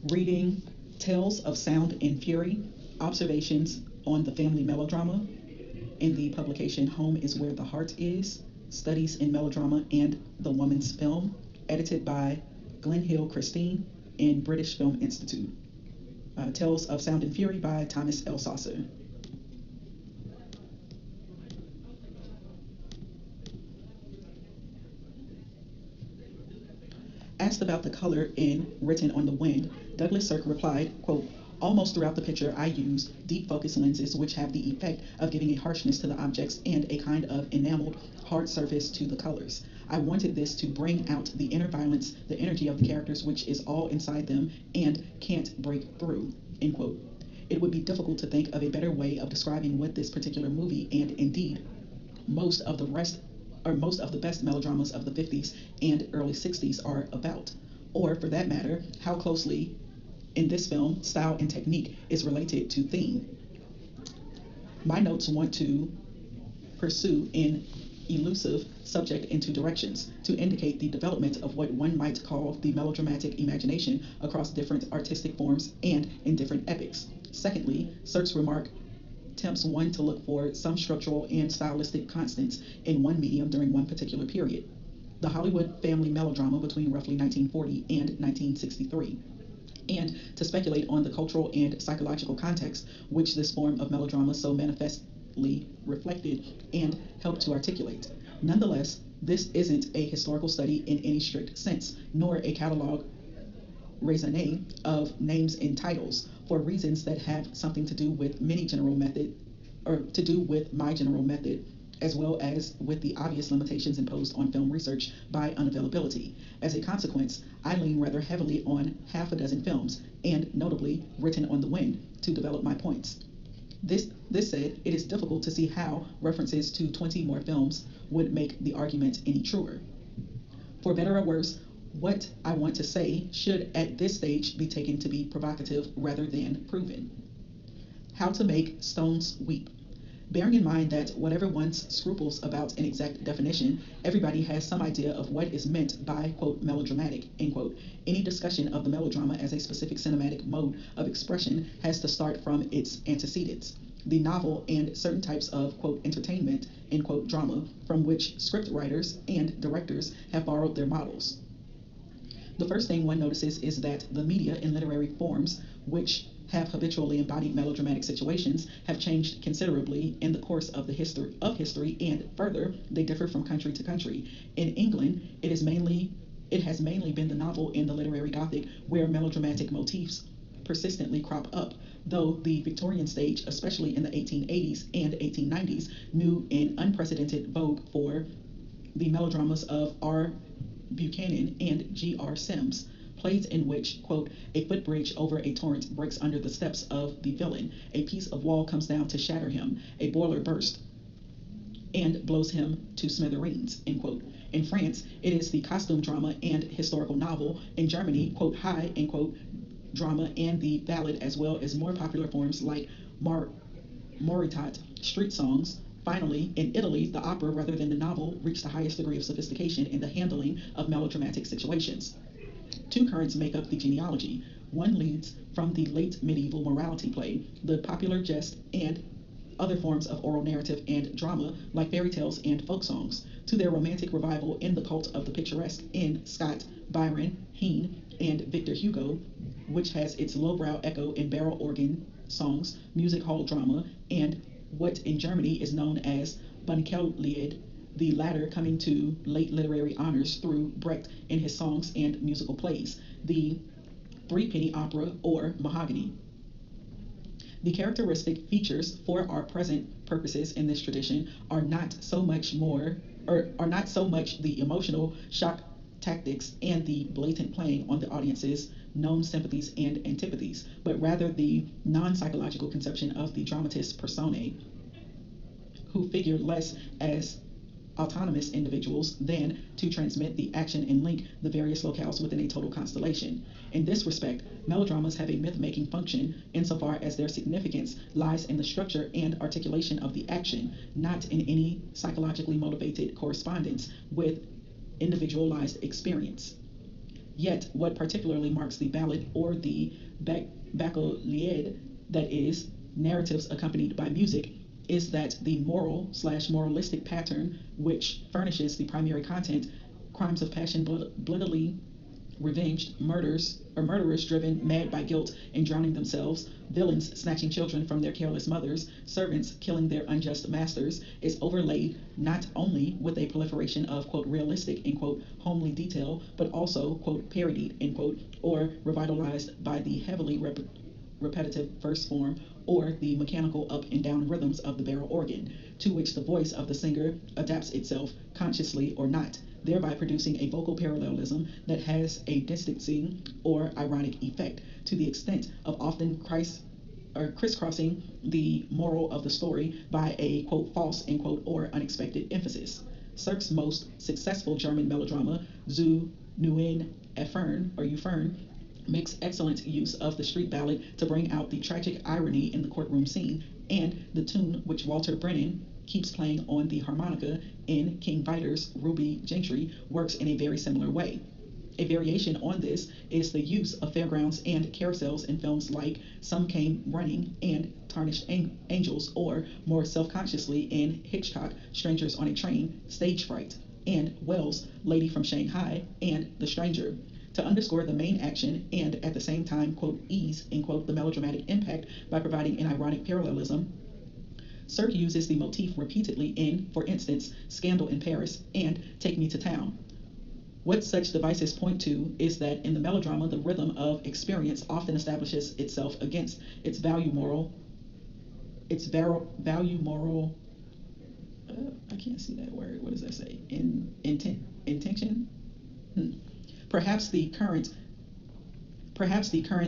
reading Tales of Sound and Fury, Observations on the Family Melodrama in the publication Home is Where the Heart Is, Studies in Melodrama and the Woman's Film, edited by Gledhill Christine in British Film Institute. Tales of Sound and Fury by Thomas Elsaesser. Asked about the color in Written on the Wind, Douglas Sirk replied, quote, almost throughout the picture, I use deep focus lenses which have the effect of giving a harshness to the objects and a kind of enameled, hard surface to the colors. I wanted this to bring out the inner violence, the energy of the characters, which is all inside them and can't break through, end quote. It would be difficult to think of a better way of describing what this particular movie, and indeed most of the best melodramas of the 50s and early 60s are about, or for that matter, how closely in this film style and technique is related to theme. My notes want to pursue an elusive subject in two directions, to indicate the development of what one might call the melodramatic imagination across different artistic forms and in different epochs. Secondly, Sirk's remark tempts one to look for some structural and stylistic constants in one medium during one particular period, the Hollywood family melodrama between roughly 1940 and 1963, and to speculate on the cultural and psychological context which this form of melodrama so manifestly reflected and helped to articulate. Nonetheless, this isn't a historical study in any strict sense, nor a catalogue raisonné of names and titles, for reasons that have something to do with my general method, as well as with the obvious limitations imposed on film research by unavailability. As a consequence, I lean rather heavily on half a dozen films, and notably Written on the Wind, to develop my points. This said, it is difficult to see how references to 20 more films would make the argument any truer. For better or worse, what I want to say should at this stage be taken to be provocative rather than proven. How to make stones weep. Bearing in mind that whatever one's scruples about an exact definition, everybody has some idea of what is meant by, quote, melodramatic, end quote. Any discussion of the melodrama as a specific cinematic mode of expression has to start from its antecedents, the novel and certain types of, quote, entertainment, end quote, drama, from which script writers and directors have borrowed their models. The first thing one notices is that the media and literary forms which have habitually embodied melodramatic situations have changed considerably in the course of history, and further, they differ from country to country. In England, it has mainly been the novel and the literary Gothic where melodramatic motifs persistently crop up, though the Victorian stage, especially in the 1880s and 1890s, knew an unprecedented vogue for the melodramas of R. Buchanan and G.R. Sims, plays in which, quote, a footbridge over a torrent breaks under the steps of the villain, a piece of wall comes down to shatter him, a boiler bursts and blows him to smithereens, end quote. In France, it is the costume drama and historical novel. In Germany, quote, high, end quote, drama and the ballad, as well as more popular forms like Moritat, street songs. Finally, in Italy, the opera rather than the novel reached the highest degree of sophistication in the handling of melodramatic situations. Two currents make up the genealogy. One leads from the late medieval morality play, the popular jest, and other forms of oral narrative and drama like fairy tales and folk songs, to their romantic revival in the cult of the picturesque in Scott, Byron, Heine, and Victor Hugo, which has its lowbrow echo in barrel organ songs, music hall drama, and what in Germany is known as Bunkellied, the latter coming to late literary honors through Brecht in his songs and musical plays, the threepenny opera or mahogany. The characteristic features for our present purposes in this tradition are not so much the emotional shock tactics and the blatant playing on the audience's known sympathies and antipathies, but rather the non-psychological conception of the dramatist's personae, who figure less as autonomous individuals than to transmit the action and link the various locales within a total constellation. In this respect, melodramas have a myth-making function insofar as their significance lies in the structure and articulation of the action, not in any psychologically motivated correspondence with individualized experience. Yet, what particularly marks the ballad or the bacchanaliad, that is, narratives accompanied by music, is that the moral slash moralistic pattern which furnishes the primary content, crimes of passion bloodily revenged, murderers driven mad by guilt and drowning themselves, villains snatching children from their careless mothers, servants killing their unjust masters, is overlaid not only with a proliferation of, quote, realistic, end quote, homely detail, but also, quote, parodied, end quote, or revitalized by the heavily repetitive verse form or the mechanical up and down rhythms of the barrel organ, to which the voice of the singer adapts itself, consciously or not, thereby producing a vocal parallelism that has a distancing or ironic effect, to the extent of often crisscrossing the moral of the story by a, quote, false, end quote, or unexpected emphasis. Cirque's most successful German melodrama, Zu Neuen Effern, or Ufern, makes excellent use of the street ballad to bring out the tragic irony in the courtroom scene, and the tune which Walter Brennan keeps playing on the harmonica in King Vidar's Ruby Gentry works in a very similar way. A variation on this is the use of fairgrounds and carousels in films like Some Came Running and Tarnished Angels, or more self-consciously in Hitchcock, Strangers on a Train, Stage Fright, and Wells' Lady from Shanghai and The Stranger, to underscore the main action and at the same time, quote, ease, end quote, the melodramatic impact by providing an ironic parallelism. Cirque uses the motif repeatedly in, for instance, Scandal in Paris and Take Me to Town. What such devices point to is that in the melodrama, the rhythm of experience often establishes itself against its value moral, I can't see that word, what does that say? Intention? Perhaps the current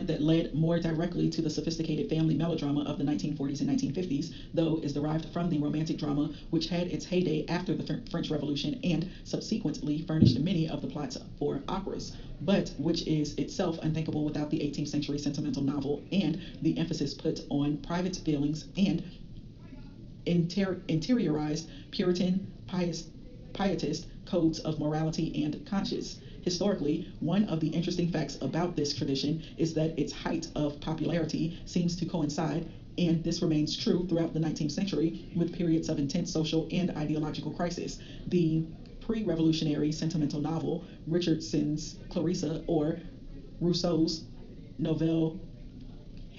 that led more directly to the sophisticated family melodrama of the 1940s and 1950s, though, is derived from the romantic drama which had its heyday after the French Revolution and subsequently furnished many of the plots for operas, but which is itself unthinkable without the 18th century sentimental novel and the emphasis put on private feelings and interiorized Puritan pietist codes of morality and conscience. Historically, one of the interesting facts about this tradition is that its height of popularity seems to coincide, and this remains true throughout the 19th century, with periods of intense social and ideological crisis. The pre-revolutionary sentimental novel, Richardson's Clarissa, or Rousseau's Nouvelle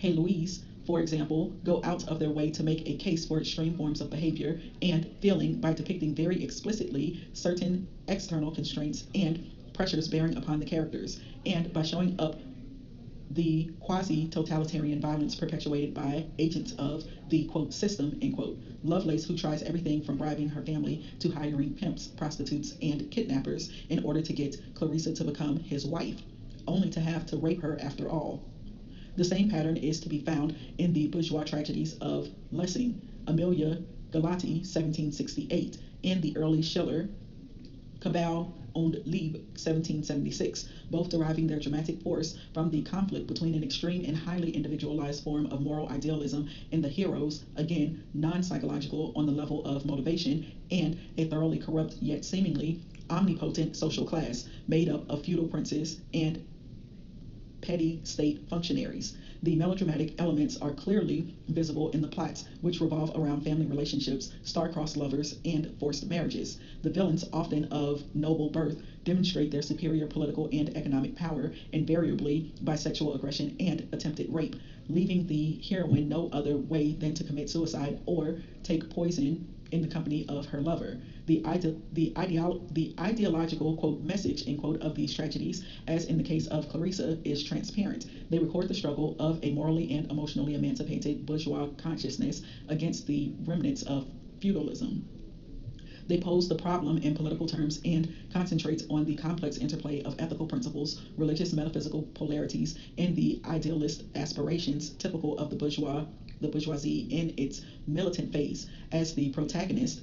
Heloise, for example, go out of their way to make a case for extreme forms of behavior and feeling by depicting very explicitly certain external constraints and pressures bearing upon the characters, and by showing up the quasi-totalitarian violence perpetuated by agents of the, quote, system, end quote. Lovelace, who tries everything from bribing her family to hiring pimps, prostitutes, and kidnappers in order to get Clarissa to become his wife, only to have to rape her after all. The same pattern is to be found in the bourgeois tragedies of Lessing, Amelia Galati, 1768, and the early Schiller, Cabal und Liebe, 1776, both deriving their dramatic force from the conflict between an extreme and highly individualized form of moral idealism in the heroes, again, non-psychological on the level of motivation, and a thoroughly corrupt yet seemingly omnipotent social class made up of feudal princes and petty state functionaries. The melodramatic elements are clearly visible in the plots, which revolve around family relationships, star-crossed lovers, and forced marriages. The villains, often of noble birth, demonstrate their superior political and economic power, invariably by sexual aggression and attempted rape, leaving the heroine no other way than to commit suicide or take poison in the company of her lover. The ideological, quote, message, end quote, of these tragedies, as in the case of Clarissa, is transparent. They record the struggle of a morally and emotionally emancipated bourgeois consciousness against the remnants of feudalism. They pose the problem in political terms and concentrate on the complex interplay of ethical principles, religious metaphysical polarities, and the idealist aspirations typical of the bourgeoisie in its militant phase, as the protagonist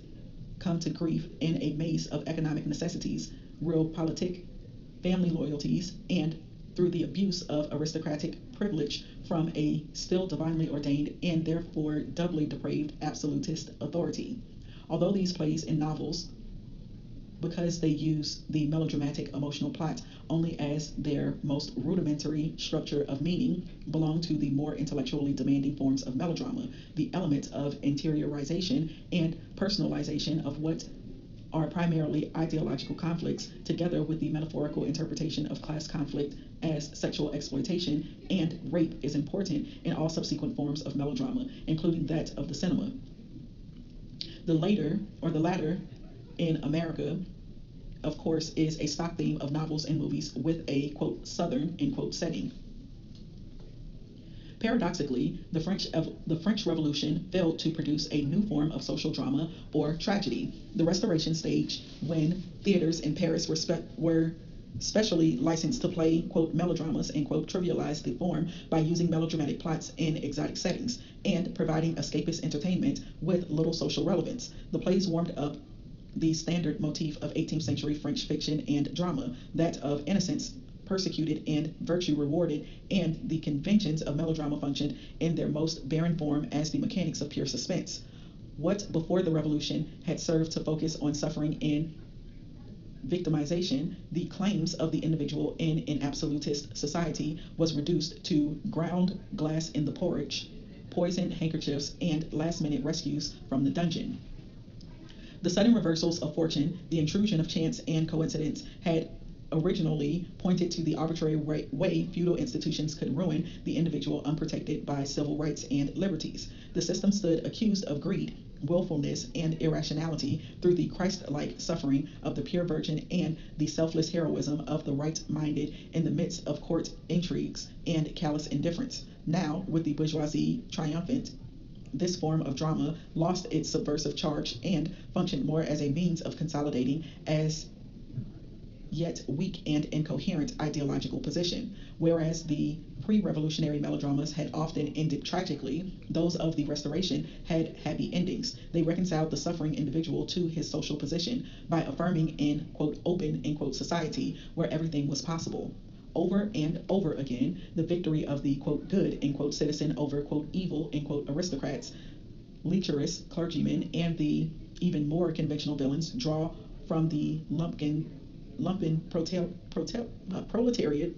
come to grief in a maze of economic necessities, realpolitik, family loyalties, and through the abuse of aristocratic privilege from a still divinely ordained and therefore doubly depraved absolutist authority. Although these plays and novels because they use the melodramatic emotional plot only as their most rudimentary structure of meaning, belong to the more intellectually demanding forms of melodrama, the element of interiorization and personalization of what are primarily ideological conflicts, together with the metaphorical interpretation of class conflict as sexual exploitation and rape, is important in all subsequent forms of melodrama, including that of the cinema. The latter in America, of course, is a stock theme of novels and movies with a, quote, southern, end quote, setting. Paradoxically, the French Revolution failed to produce a new form of social drama or tragedy. The Restoration stage, when theaters in Paris were specially licensed to play, quote, melodramas, end quote, trivialized the form by using melodramatic plots in exotic settings and providing escapist entertainment with little social relevance. The plays warmed up the standard motif of 18th century French fiction and drama, that of innocence persecuted and virtue rewarded, and the conventions of melodrama functioned in their most barren form as the mechanics of pure suspense. What before the Revolution had served to focus on suffering and victimization, the claims of the individual in an absolutist society, was reduced to ground glass in the porridge, poisoned handkerchiefs, and last-minute rescues from the dungeon. The sudden reversals of fortune, the intrusion of chance and coincidence, had originally pointed to the arbitrary way feudal institutions could ruin the individual unprotected by civil rights and liberties. The system stood accused of greed, willfulness, and irrationality through the Christ-like suffering of the pure virgin and the selfless heroism of the right-minded in the midst of court intrigues and callous indifference. Now, with the bourgeoisie triumphant, this form of drama lost its subversive charge and functioned more as a means of consolidating as yet weak and incoherent ideological position. Whereas the pre-revolutionary melodramas had often ended tragically, those of the Restoration had happy endings. They reconciled the suffering individual to his social position by affirming an, quote, open, end quote, society where everything was possible. Over and over again, the victory of the, quote, good, end quote, citizen over, quote, evil, end quote, aristocrats, lecherous clergymen, and the even more conventional villains draw from the lumpen proletariat,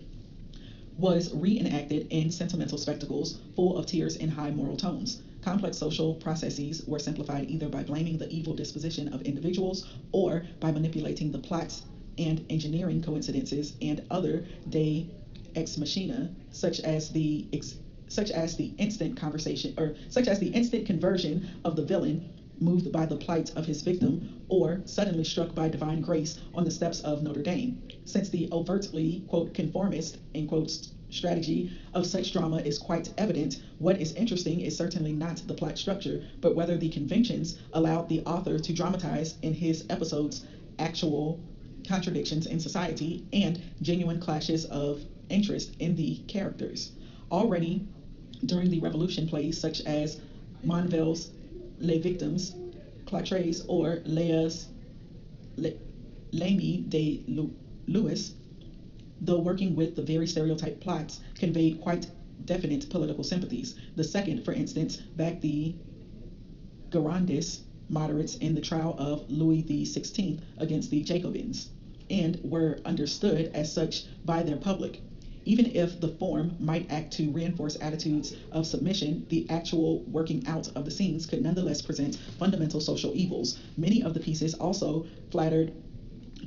was reenacted in sentimental spectacles full of tears and high moral tones. Complex social processes were simplified either by blaming the evil disposition of individuals or by manipulating the plots and engineering coincidences and other de ex machina, such as the instant conversion of the villain moved by the plight of his victim, or suddenly struck by divine grace on the steps of Notre Dame. Since the overtly, quote, conformist, end quote, strategy of such drama is quite evident, what is interesting is certainly not the plot structure, but whether the conventions allowed the author to dramatize in his episodes actual contradictions in society and genuine clashes of interest in the characters. Already during the Revolution, plays such as Monville's Les Victimes, Clatres, or L'Ami de Louis, though working with the very stereotyped plots, conveyed quite definite political sympathies. The second, for instance, backed the Girondist moderates in the trial of Louis XVI against the Jacobins, and were understood as such by their public. Even if the form might act to reinforce attitudes of submission, the actual working out of the scenes could nonetheless present fundamental social evils. Many of the pieces also flattered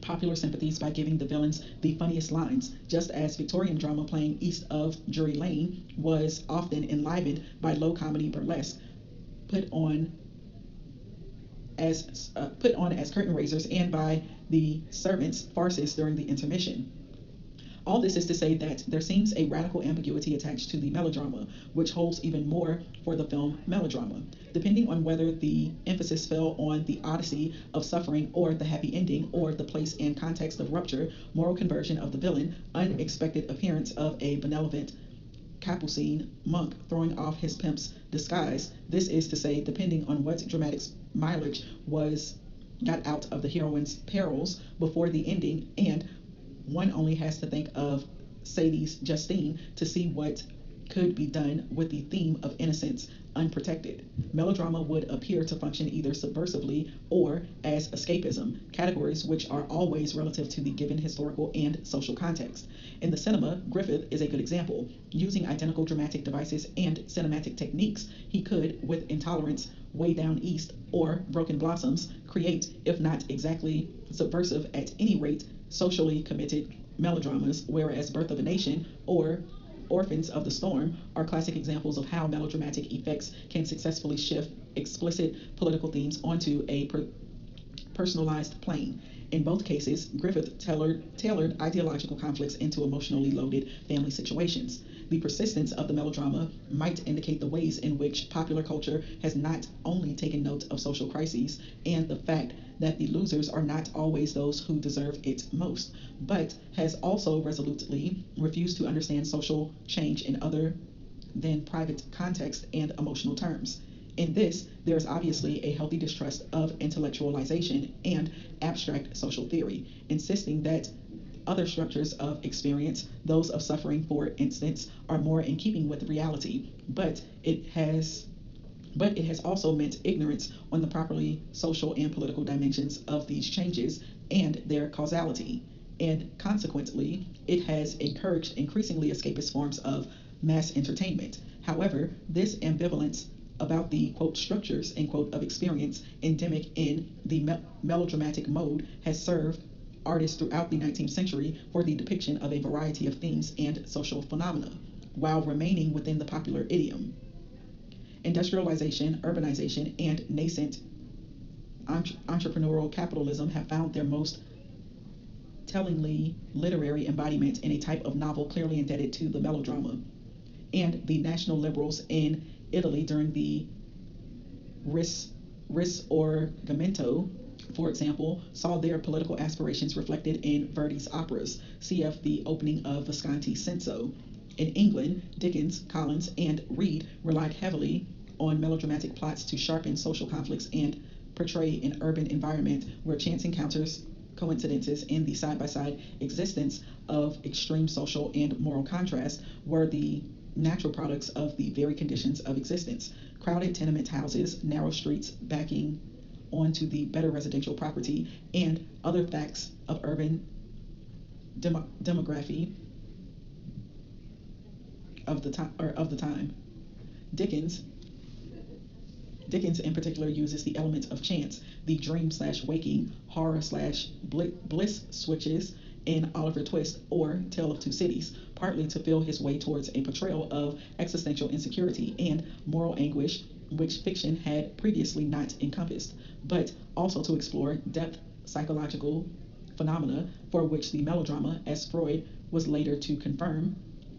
popular sympathies by giving the villains the funniest lines, just as Victorian drama playing east of Drury Lane was often enlivened by low comedy burlesque, put on as curtain raisers, and by the servants' farces during the intermission. All this is to say that there seems a radical ambiguity attached to the melodrama, which holds even more for the film Melodrama. Depending on whether the emphasis fell on the odyssey of suffering or the happy ending, or the place and context of rupture, moral conversion of the villain, unexpected appearance of a benevolent Capuchin monk throwing off his pimp's disguise, this is to say, depending on what dramatic mileage was got out of the heroine's perils before the ending, and one only has to think of Sadie's Justine to see what could be done with the theme of innocence unprotected. Melodrama would appear to function either subversively or as escapism, categories which are always relative to the given historical and social context. In the cinema, Griffith is a good example. Using identical dramatic devices and cinematic techniques, he could, with Intolerance, Way Down East, or Broken Blossoms, create, if not exactly subversive, at any rate, socially committed melodramas, whereas Birth of a Nation or Orphans of the Storm are classic examples of how melodramatic effects can successfully shift explicit political themes onto a personalized plane. In both cases, Griffith tailored ideological conflicts into emotionally loaded family situations. The persistence of the melodrama might indicate the ways in which popular culture has not only taken note of social crises and the fact that the losers are not always those who deserve it most, but has also resolutely refused to understand social change in other than private context and emotional terms. In this, there is obviously a healthy distrust of intellectualization and abstract social theory, insisting that other structures of experience, those of suffering for instance, are more in keeping with reality, but it has also meant ignorance on the properly social and political dimensions of these changes and their causality. And consequently, it has encouraged increasingly escapist forms of mass entertainment. However, this ambivalence about the quote structures end quote of experience endemic in the melodramatic mode has served artists throughout the 19th century for the depiction of a variety of themes and social phenomena, while remaining within the popular idiom. Industrialization, urbanization, and nascent entrepreneurial capitalism have found their most tellingly literary embodiment in a type of novel clearly indebted to the melodrama. And the national liberals in Italy during the Risorgimento, for example, saw their political aspirations reflected in Verdi's operas, cf. The opening of Visconti Senso. In England, Dickens, Collins, and Reed relied heavily on melodramatic plots to sharpen social conflicts and portray an urban environment where chance encounters, coincidences, and the side-by-side existence of extreme social and moral contrast were the natural products of the very conditions of existence. Crowded tenement houses, narrow streets backing onto the better residential property, and other facts of urban demography of the time. Dickens in particular uses the elements of chance, the dream/waking, horror/bliss switches in Oliver Twist or Tale of Two Cities, partly to feel his way towards a portrayal of existential insecurity and moral anguish which fiction had previously not encompassed, but also to explore depth psychological phenomena for which the melodrama, as Freud was later to confirm,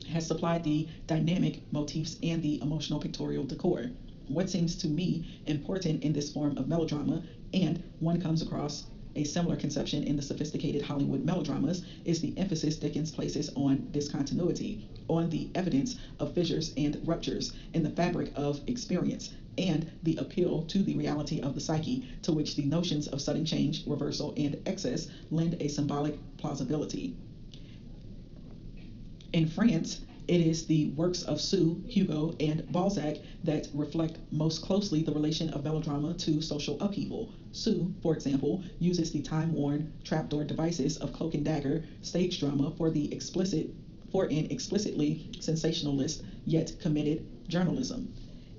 has supplied the dynamic motifs and the emotional pictorial decor. What seems to me important in this form of melodrama, and one comes across a similar conception in the sophisticated Hollywood melodramas, is the emphasis Dickens places on discontinuity, on the evidence of fissures and ruptures in the fabric of experience, and the appeal to the reality of the psyche, to which the notions of sudden change, reversal, and excess lend a symbolic plausibility. In France, it is the works of Sue, Hugo, and Balzac that reflect most closely the relation of melodrama to social upheaval. Sue, for example, uses the time-worn trapdoor devices of Cloak and Dagger stage drama for an explicitly sensationalist yet committed journalism.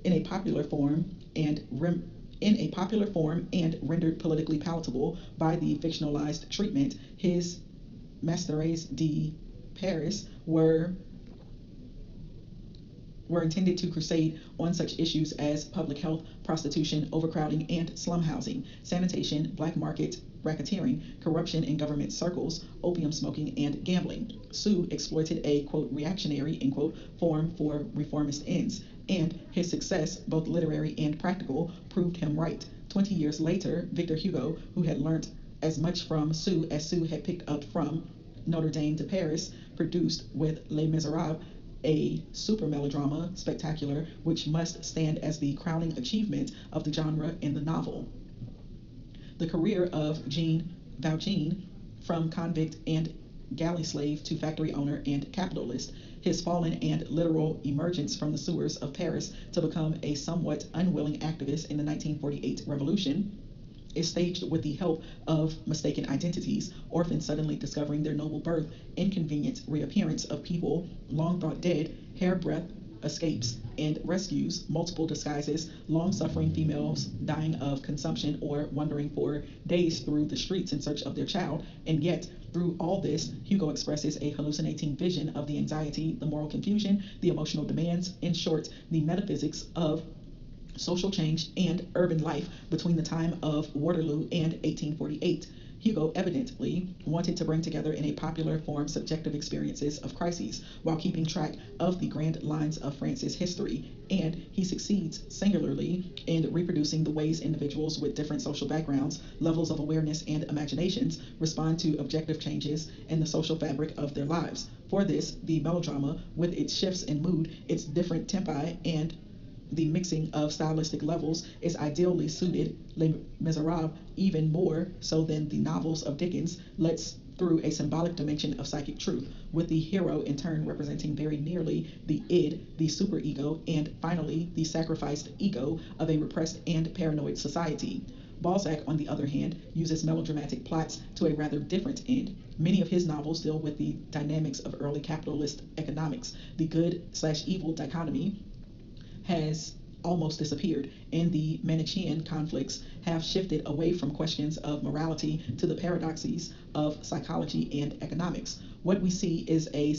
In a popular form and rendered politically palatable by the fictionalized treatment, his Masquerades de Paris were intended to crusade on such issues as public health, prostitution, overcrowding and slum housing, sanitation, black market racketeering, corruption in government circles, opium smoking, and gambling. Sue exploited a, quote, reactionary, end quote, form for reformist ends, and his success, both literary and practical, proved him right. 20 years later, Victor Hugo, who had learnt as much from Sue as Sue had picked up from Notre Dame de Paris, produced with Les Miserables a super melodrama spectacular which must stand as the crowning achievement of the genre in the novel. The career of Jean Valjean, from convict and galley slave to factory owner and capitalist, his fallen and literal emergence from the sewers of Paris to become a somewhat unwilling activist in the 1948 revolution, is staged with the help of mistaken identities, orphans suddenly discovering their noble birth, inconvenient reappearance of people long thought dead, hairbreadth escapes and rescues, multiple disguises, long-suffering females dying of consumption or wandering for days through the streets in search of their child, and yet through all this, Hugo expresses a hallucinating vision of the anxiety, the moral confusion, the emotional demands, in short, the metaphysics of social change and urban life between the time of Waterloo and 1848. Hugo evidently wanted to bring together in a popular form subjective experiences of crises while keeping track of the grand lines of France's history, and he succeeds singularly in reproducing the ways individuals with different social backgrounds, levels of awareness, and imaginations respond to objective changes in the social fabric of their lives. For this, the melodrama, with its shifts in mood, its different tempi, and the mixing of stylistic levels, is ideally suited. Les Miserables, even more so than the novels of Dickens, lets through a symbolic dimension of psychic truth, with the hero in turn representing very nearly the id, the superego, and finally the sacrificed ego of a repressed and paranoid society. Balzac, on the other hand, uses melodramatic plots to a rather different end. Many of his novels deal with the dynamics of early capitalist economics. The good/evil dichotomy has almost disappeared, and the Manichaean conflicts have shifted away from questions of morality to the paradoxes of psychology and economics. What we see is a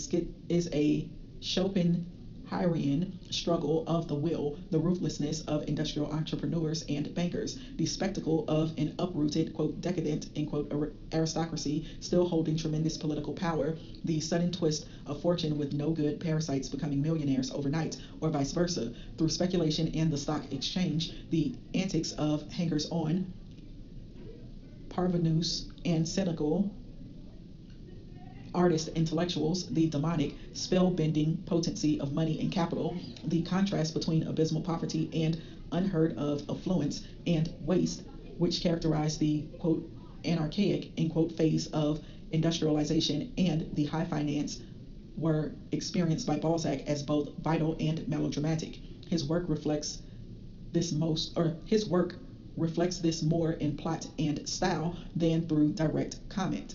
Schopenhauerian struggle of the will, the ruthlessness of industrial entrepreneurs and bankers, the spectacle of an uprooted, quote, decadent, end quote, aristocracy still holding tremendous political power, the sudden twist of fortune with no good parasites becoming millionaires overnight, or vice versa, through speculation and the stock exchange, the antics of hangers-on, parvenus, and cynical artist intellectuals, the demonic, spell-bending potency of money and capital, the contrast between abysmal poverty and unheard of affluence and waste, which characterize the, quote, anarchaic, end quote, phase of industrialization and the high finance, were experienced by Balzac as both vital and melodramatic. His work reflects this more in plot and style than through direct comment.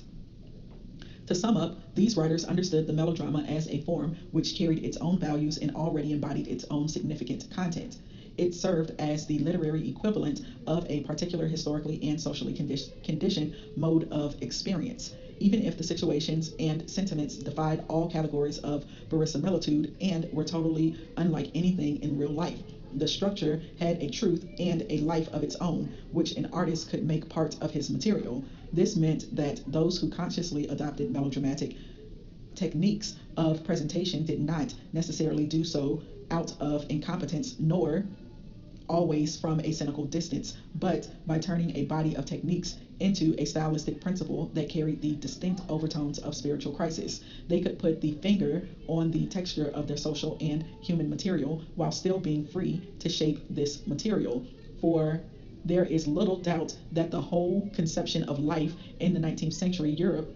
To sum up, these writers understood the melodrama as a form which carried its own values and already embodied its own significant content. It served as the literary equivalent of a particular historically and socially conditioned mode of experience, even if the situations and sentiments defied all categories of verisimilitude and were totally unlike anything in real life. The structure had a truth and a life of its own, which an artist could make part of his material. This meant that those who consciously adopted melodramatic techniques of presentation did not necessarily do so out of incompetence, nor always from a cynical distance, but by turning a body of techniques into a stylistic principle that carried the distinct overtones of spiritual crisis. They could put the finger on the texture of their social and human material while still being free to shape this material. For there is little doubt that the whole conception of life in 19th century Europe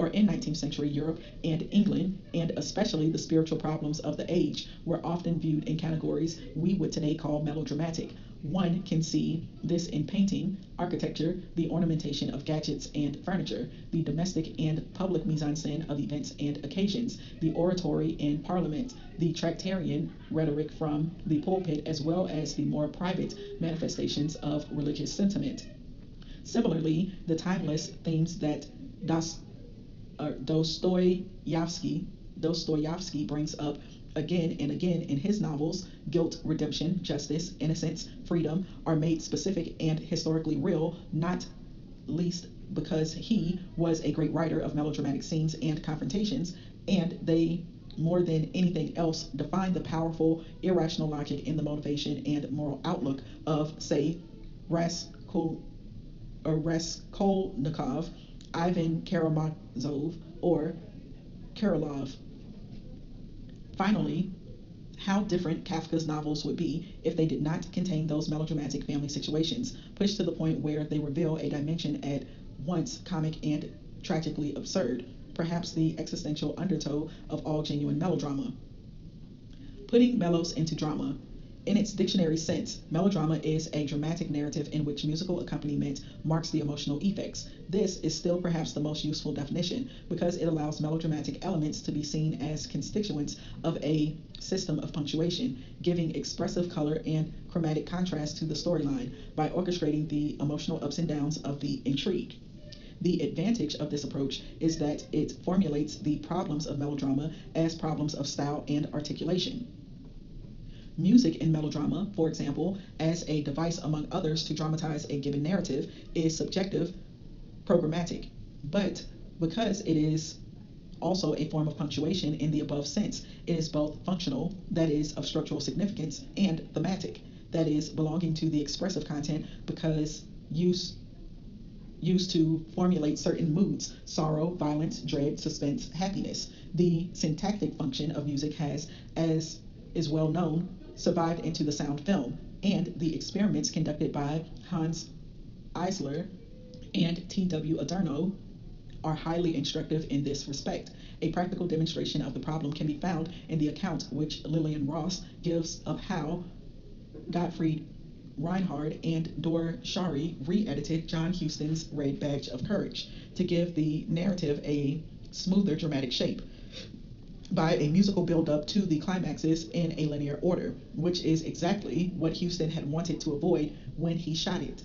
and England, and especially the spiritual problems of the age, were often viewed in categories we would today call melodramatic. One can see this in painting, architecture, the ornamentation of gadgets and furniture, the domestic and public mise-en-scène of events and occasions, the oratory in Parliament, the Tractarian rhetoric from the pulpit, as well as the more private manifestations of religious sentiment. Similarly, the timeless themes that Dostoevsky brings up again and again in his novels, guilt, redemption, justice, innocence, freedom, are made specific and historically real, not least because he was a great writer of melodramatic scenes and confrontations, and they, more than anything else, define the powerful, irrational logic in the motivation and moral outlook of, say, Raskolnikov, Ivan Karamazov, or Kirillov. Finally, how different Kafka's novels would be if they did not contain those melodramatic family situations, pushed to the point where they reveal a dimension at once comic and tragically absurd, perhaps the existential undertow of all genuine melodrama. Putting melos into drama. In its dictionary sense, melodrama is a dramatic narrative in which musical accompaniment marks the emotional effects. This is still perhaps the most useful definition because it allows melodramatic elements to be seen as constituents of a system of punctuation, giving expressive color and chromatic contrast to the storyline by orchestrating the emotional ups and downs of the intrigue. The advantage of this approach is that it formulates the problems of melodrama as problems of style and articulation. Music in melodrama, for example, as a device among others to dramatize a given narrative, is subjective, programmatic, but because it is also a form of punctuation in the above sense, it is both functional, that is, of structural significance, and thematic, that is, belonging to the expressive content because used to formulate certain moods: sorrow, violence, dread, suspense, happiness. The syntactic function of music has, as is well known, survived into the sound film, and the experiments conducted by Hans Eisler and T.W. Adorno are highly instructive in this respect. A practical demonstration of the problem can be found in the account which Lillian Ross gives of how Gottfried Reinhard and Dor Shari re-edited John Huston's Red Badge of Courage to give the narrative a smoother dramatic shape by a musical build-up to the climaxes in a linear order, which is exactly what Huston had wanted to avoid when he shot it.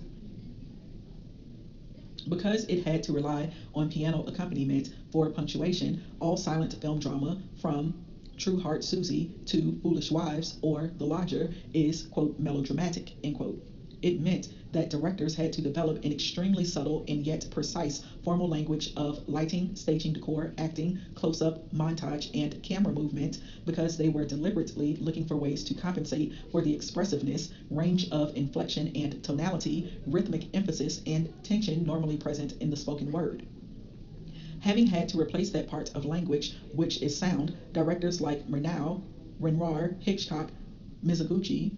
Because it had to rely on piano accompaniment for punctuation, all silent film drama, from True Heart Susie to Foolish Wives or The Lodger, is, quote, melodramatic, end quote. It meant that directors had to develop an extremely subtle and yet precise formal language of lighting, staging decor, acting, close-up, montage, and camera movement because they were deliberately looking for ways to compensate for the expressiveness, range of inflection and tonality, rhythmic emphasis, and tension normally present in the spoken word. Having had to replace that part of language, which is sound, directors like Murnau, Renoir, Hitchcock, Mizoguchi,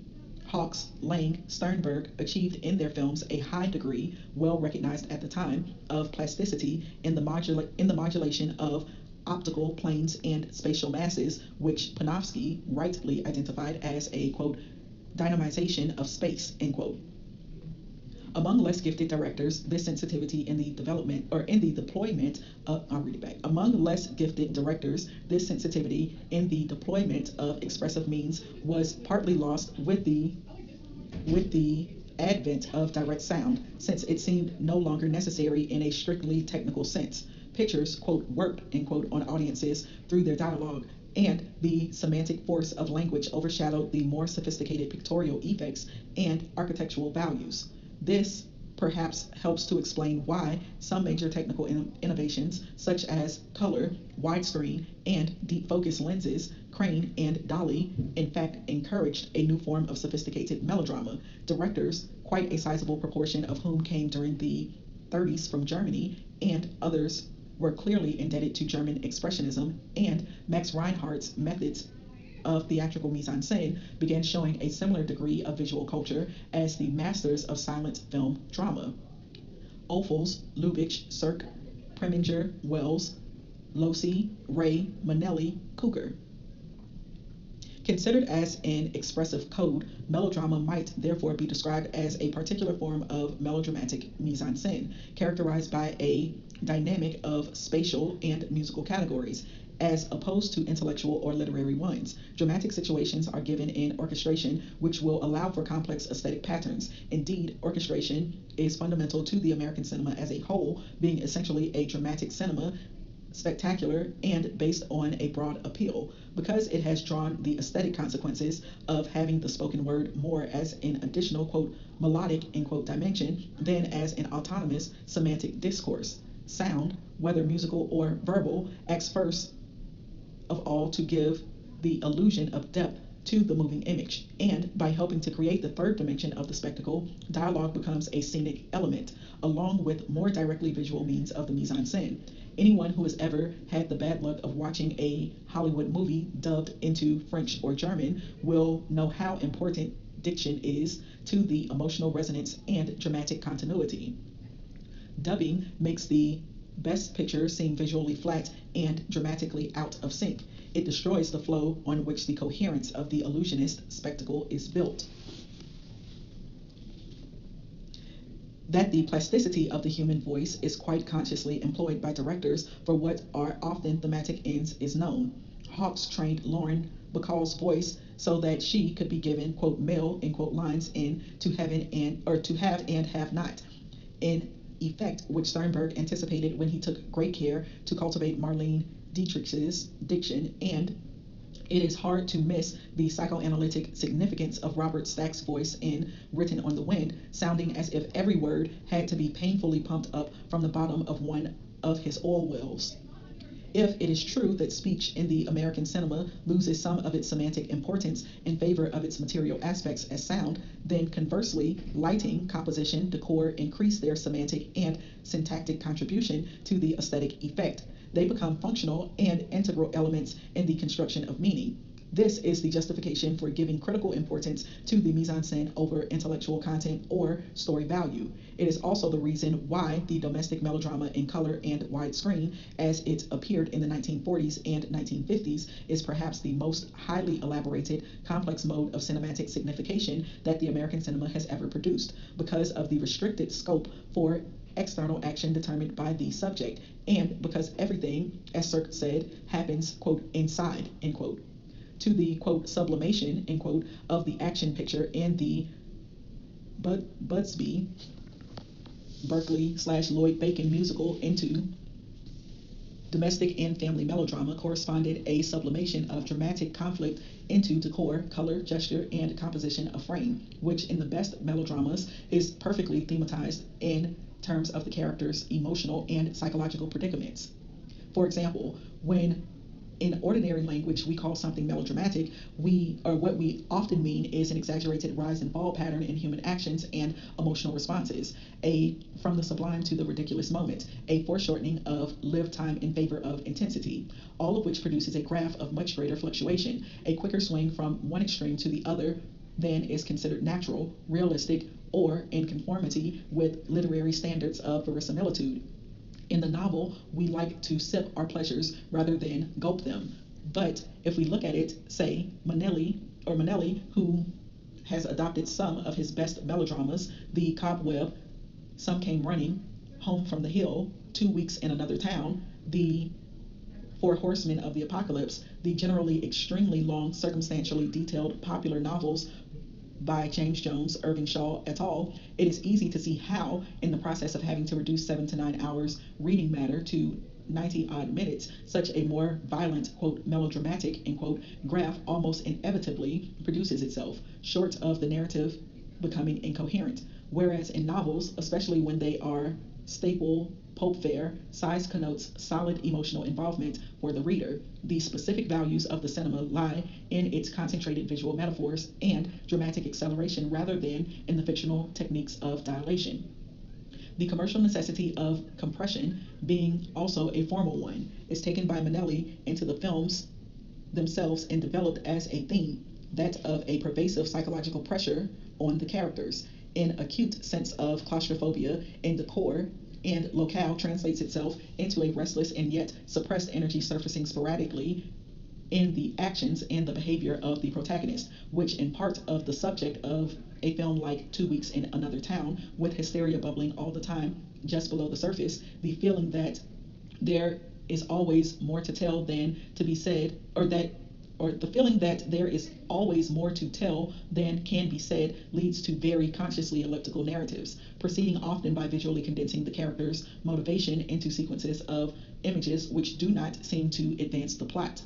Hawks, Lang, Sternberg achieved in their films a high degree, well recognized at the time, of plasticity in the modulation of optical planes and spatial masses, which Panofsky rightly identified as a, quote, dynamization of space, end quote. Among less gifted directors, this sensitivity in the development or in the deployment of, I'll read it back. Among less gifted directors, this sensitivity in the deployment of expressive means was partly lost with the advent of direct sound, since it seemed no longer necessary in a strictly technical sense. Pictures, quote, worked, end quote, on audiences through their dialogue, and the semantic force of language overshadowed the more sophisticated pictorial effects and architectural values. This perhaps helps to explain why some major technical innovations, such as color, widescreen, and deep focus lenses, Crane and Dolly, in fact encouraged a new form of sophisticated melodrama. Directors, quite a sizable proportion of whom came during the 30s from Germany, and others were clearly indebted to German Expressionism, and Max Reinhardt's methods of theatrical mise-en-scène, began showing a similar degree of visual culture as the masters of silent film drama. Ophuls, Lubitsch, Cirque, Preminger, Wells, Losey, Ray, Manelli, Cooker. Considered as an expressive code, melodrama might therefore be described as a particular form of melodramatic mise-en-scène, characterized by a dynamic of spatial and musical categories, as opposed to intellectual or literary ones. Dramatic situations are given in orchestration, which will allow for complex aesthetic patterns. Indeed, orchestration is fundamental to the American cinema as a whole, being essentially a dramatic cinema, spectacular, and based on a broad appeal, because it has drawn the aesthetic consequences of having the spoken word more as an additional, quote, melodic, end quote, dimension than as an autonomous semantic discourse. Sound, whether musical or verbal, acts first of all to give the illusion of depth to the moving image, and by helping to create the third dimension of the spectacle, dialogue becomes a scenic element, along with more directly visual means of the mise-en-scène. Anyone who has ever had the bad luck of watching a Hollywood movie dubbed into French or German will know how important diction is to the emotional resonance and dramatic continuity. Dubbing makes the best picture seem visually flat and dramatically out of sync. It destroys the flow on which the coherence of the illusionist spectacle is built. That the plasticity of the human voice is quite consciously employed by directors for what are often thematic ends is known. Hawks trained Lauren Bacall's voice so that she could be given, quote, male, end quote, lines in To Heaven To Have and Have Not, in effect which Sternberg anticipated when he took great care to cultivate Marlene Dietrich's diction, and it is hard to miss the psychoanalytic significance of Robert Stack's voice in Written on the Wind, sounding as if every word had to be painfully pumped up from the bottom of one of his oil wells. If it is true that speech in the American cinema loses some of its semantic importance in favor of its material aspects as sound, then conversely, lighting, composition, decor increase their semantic and syntactic contribution to the aesthetic effect. They become functional and integral elements in the construction of meaning. This is the justification for giving critical importance to the mise-en-scène over intellectual content or story value. It is also the reason why the domestic melodrama in color and widescreen, as it appeared in the 1940s and 1950s, is perhaps the most highly elaborated, complex mode of cinematic signification that the American cinema has ever produced, because of the restricted scope for external action determined by the subject, and because everything, as Cirque said, happens, quote, inside, end quote. To the, quote, sublimation, end quote, of the action picture in the Busby Berkeley/Lloyd Bacon musical into domestic and family melodrama corresponded a sublimation of dramatic conflict into decor, color, gesture, and composition of frame, which in the best melodramas is perfectly thematized in terms of the characters' emotional and psychological predicaments. For example, when in ordinary language we call something melodramatic, what we often mean is an exaggerated rise and fall pattern in human actions and emotional responses, from the sublime to the ridiculous moment, a foreshortening of lived time in favor of intensity, all of which produces a graph of much greater fluctuation, a quicker swing from one extreme to the other than is considered natural, realistic, or in conformity with literary standards of verisimilitude. In the novel, we like to sip our pleasures rather than gulp them. But if we look at it, say, Manelli, who has adopted some of his best melodramas, The Cobweb, Some Came Running, Home from the Hill, 2 Weeks in Another Town, The Four Horsemen of the Apocalypse, the generally extremely long, circumstantially detailed popular novels by James Jones, Irving Shaw, et al., it is easy to see how, in the process of having to reduce 7 to 9 hours reading matter to 90-odd minutes, such a more violent, quote, melodramatic, end quote, graph almost inevitably produces itself, short of the narrative becoming incoherent. Whereas in novels, especially when they are staple pulp fare, size connotes solid emotional involvement for the reader. The specific values of the cinema lie in its concentrated visual metaphors and dramatic acceleration rather than in the fictional techniques of dilation. The commercial necessity of compression, being also a formal one, is taken by Manelli into the films themselves and developed as a theme, that of a pervasive psychological pressure on the characters. An acute sense of claustrophobia in decor and locale translates itself into a restless and yet suppressed energy surfacing sporadically in the actions and the behavior of the protagonist, which in part of the subject of a film like 2 Weeks in Another Town, with hysteria bubbling all the time just below the surface, the feeling that there is always more to tell than to be said, or the feeling that there is always more to tell than can be said, leads to very consciously elliptical narratives, proceeding often by visually condensing the character's motivation into sequences of images which do not seem to advance the plot.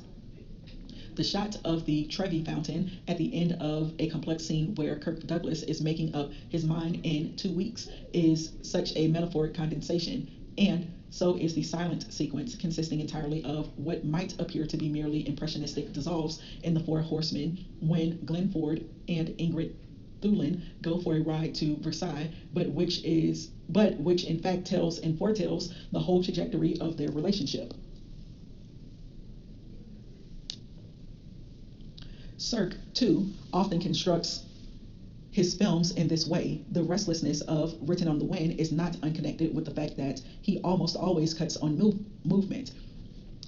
The shot of the Trevi fountain at the end of a complex scene where Kirk Douglas is making up his mind in 2 weeks is such a metaphoric condensation, and so is the silent sequence, consisting entirely of what might appear to be merely impressionistic dissolves in The Four Horsemen when Glenford and Ingrid Thulin go for a ride to Versailles, but which in fact tells and foretells the whole trajectory of their relationship. Cirque, too, often constructs his films in this way. The restlessness of Written on the Wind is not unconnected with the fact that he almost always cuts on movement.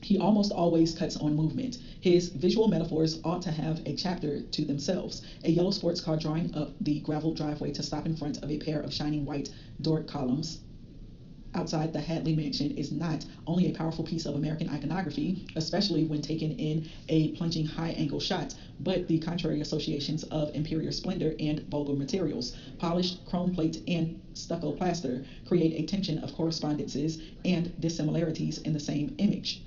He almost always cuts on movement. His visual metaphors ought to have a chapter to themselves. A yellow sports car drawing up the gravel driveway to stop in front of a pair of shining white Doric columns outside the Hadley mansion is not only a powerful piece of American iconography, especially when taken in a plunging high-angle shot, but the contrary associations of imperial splendor and vulgar materials, polished chrome plate and stucco plaster, create a tension of correspondences and dissimilarities in the same image,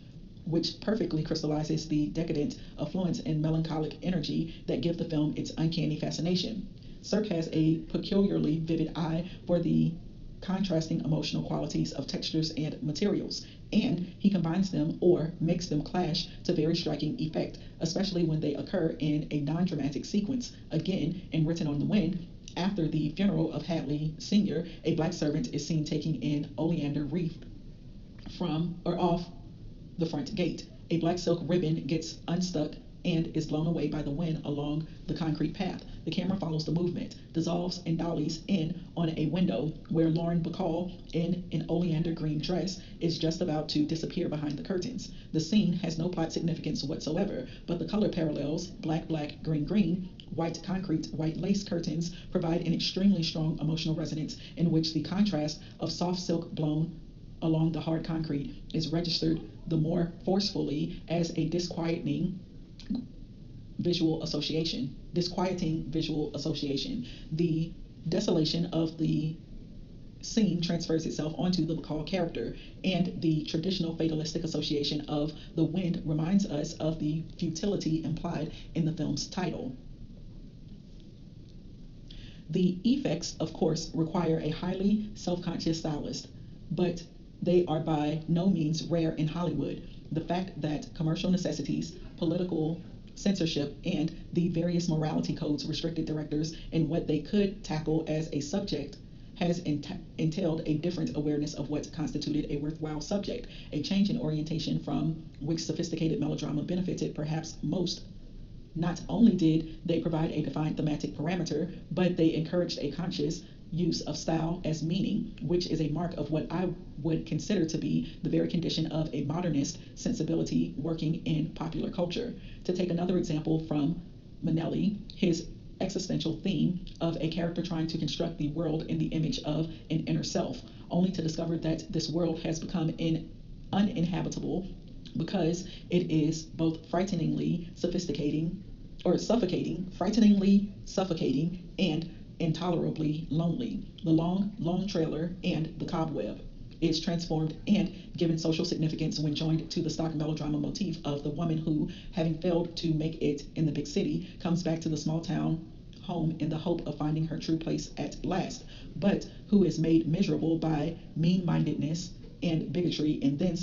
which perfectly crystallizes the decadent affluence and melancholic energy that give the film its uncanny fascination. Cirque has a peculiarly vivid eye for the contrasting emotional qualities of textures and materials, and he combines them or makes them clash to very striking effect, especially when they occur in a non-dramatic sequence. Again, in Written on the Wind, after the funeral of Hadley Sr., a black servant is seen taking an oleander wreath from or off the front gate. A black silk ribbon gets unstuck and is blown away by the wind along the concrete path. The camera follows the movement, dissolves and dollies in on a window where Lauren Bacall, in an oleander green dress, is just about to disappear behind the curtains. The scene has no plot significance whatsoever, but the color parallels, black, black, green, green, white concrete, white lace curtains, provide an extremely strong emotional resonance in which the contrast of soft silk blown along the hard concrete is registered the more forcefully as a disquieting visual association. The desolation of the scene transfers itself onto the Bacall character, and the traditional fatalistic association of the wind reminds us of the futility implied in the film's title. The effects, of course, require a highly self-conscious stylist, but they are by no means rare in Hollywood. The fact that commercial necessities, political censorship, and the various morality codes restricted directors in what they could tackle as a subject has entailed a different awareness of what constituted a worthwhile subject, a change in orientation from which sophisticated melodrama benefited perhaps most. Not only did they provide a defined thematic parameter, but they encouraged a conscious use of style as meaning, which is a mark of what I would consider to be the very condition of a modernist sensibility working in popular culture. To take another example from Minnelli, his existential theme of a character trying to construct the world in the image of an inner self, only to discover that this world has become uninhabitable because it is both frighteningly suffocating, and intolerably lonely. The long trailer and the cobweb is transformed and given social significance when joined to the stock melodrama motif of the woman who, having failed to make it in the big city, comes back to the small town home in the hope of finding her true place at last, but who is made miserable by mean-mindedness and bigotry, and then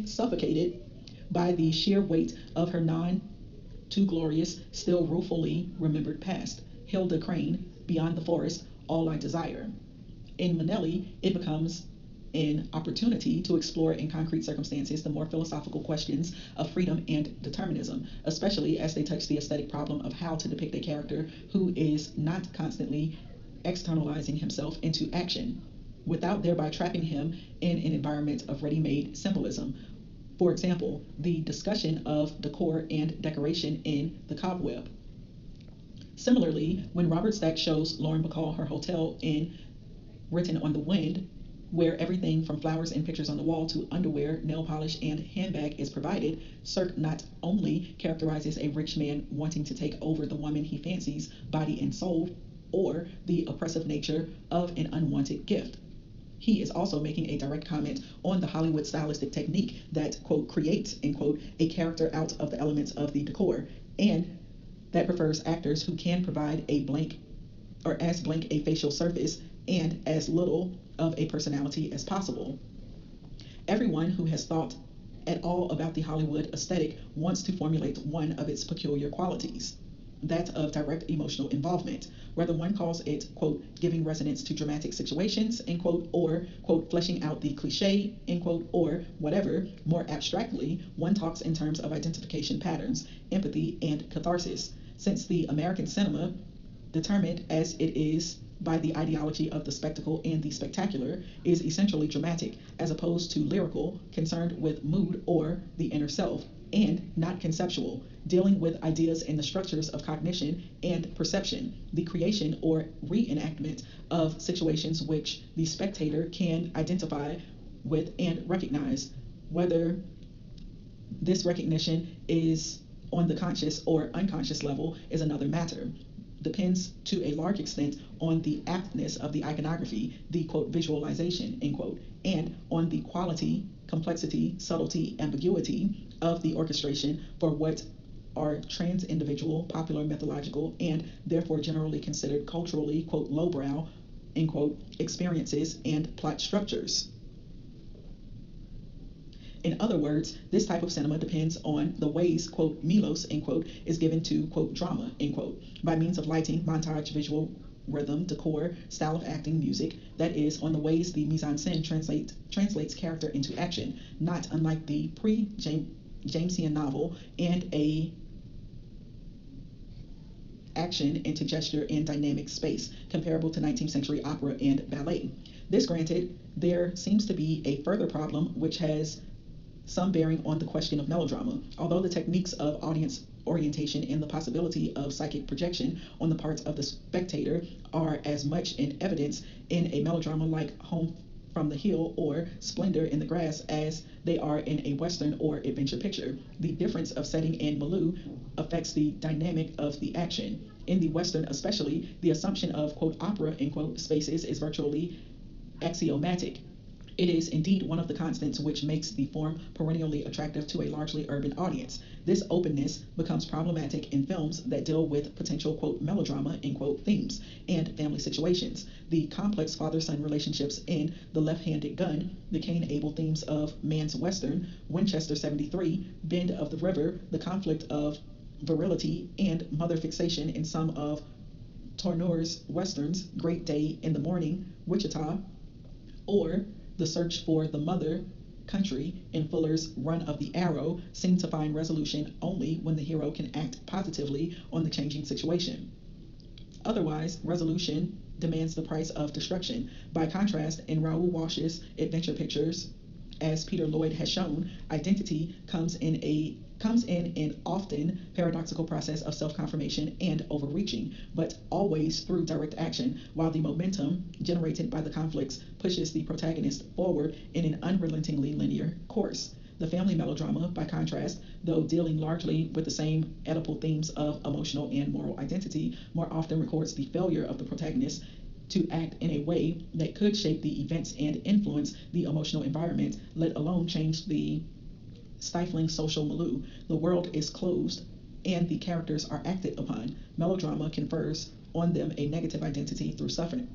suffocated by the sheer weight of her none too glorious, still ruefully remembered past. Hilda Crane, Beyond the Forest, All I Desire. In Minnelli, it becomes an opportunity to explore in concrete circumstances the more philosophical questions of freedom and determinism, especially as they touch the aesthetic problem of how to depict a character who is not constantly externalizing himself into action, without thereby trapping him in an environment of ready-made symbolism. For example, the discussion of decor and decoration in The Cobweb. Similarly, when Robert Stack shows Lauren Bacall her hotel in Written on the Wind, where everything from flowers and pictures on the wall to underwear, nail polish, and handbag is provided, Cirque not only characterizes a rich man wanting to take over the woman he fancies, body and soul, or the oppressive nature of an unwanted gift. He is also making a direct comment on the Hollywood stylistic technique that, quote, creates, end quote, a character out of the elements of the decor, and that prefers actors who can provide a blank or as blank a facial surface and as little of a personality as possible. Everyone who has thought at all about the Hollywood aesthetic wants to formulate one of its peculiar qualities, that of direct emotional involvement, whether one calls it, quote, giving resonance to dramatic situations, end quote, or, quote, fleshing out the cliche, end quote, or whatever. More abstractly, one talks in terms of identification patterns, empathy, and catharsis. Since the American cinema, determined as it is by the ideology of the spectacle and the spectacular, is essentially dramatic, as opposed to lyrical, concerned with mood or the inner self, and not conceptual, dealing with ideas and the structures of cognition and perception, the creation or reenactment of situations which the spectator can identify with and recognize. Whether this recognition is on the conscious or unconscious level is another matter. Depends to a large extent on the aptness of the iconography, the quote visualization, end quote, and on the quality, complexity, subtlety, ambiguity of the orchestration for what are trans-individual, popular, mythological, and therefore generally considered culturally, quote, lowbrow, end quote, experiences and plot structures. In other words, this type of cinema depends on the ways, quote, melos, end quote, is given to, quote, drama, end quote, by means of lighting, montage, visual rhythm, decor, style of acting, music, that is, on the ways the mise en scène translates character into action, not unlike the pre-Jamesian novel and a action into gesture and dynamic space, comparable to 19th century opera and ballet. This granted, there seems to be a further problem which has some bearing on the question of melodrama. Although the techniques of audience orientation and the possibility of psychic projection on the part of the spectator are as much in evidence in a melodrama like Home from the Hill or Splendor in the Grass as they are in a Western or adventure picture. The difference of setting and milieu affects the dynamic of the action. In the Western especially, the assumption of, quote, opera, end quote, spaces is virtually axiomatic. It is indeed one of the constants which makes the form perennially attractive to a largely urban audience. This openness becomes problematic in films that deal with potential, quote, melodrama, end quote, themes and family situations. The complex father-son relationships in The Left-Handed Gun, the Cain Abel themes of Man's Western, Winchester 73, Bend of the River, the conflict of virility and mother fixation in some of Tourneur's westerns, Great Day in the Morning, Wichita, or The Search for the Mother Country in Fuller's Run of the Arrow, seem to find resolution only when the hero can act positively on the changing situation. Otherwise, resolution demands the price of destruction. By contrast, in Raoul Walsh's adventure pictures, as Peter Lloyd has shown, identity comes in an often paradoxical process of self-confirmation and overreaching, but always through direct action, while the momentum generated by the conflicts pushes the protagonist forward in an unrelentingly linear course. The family melodrama, by contrast, though dealing largely with the same Oedipal themes of emotional and moral identity, more often records the failure of the protagonist to act in a way that could shape the events and influence the emotional environment, let alone change the stifling social milieu. The world is closed and the characters are acted upon. Melodrama confers on them a negative identity through suffering,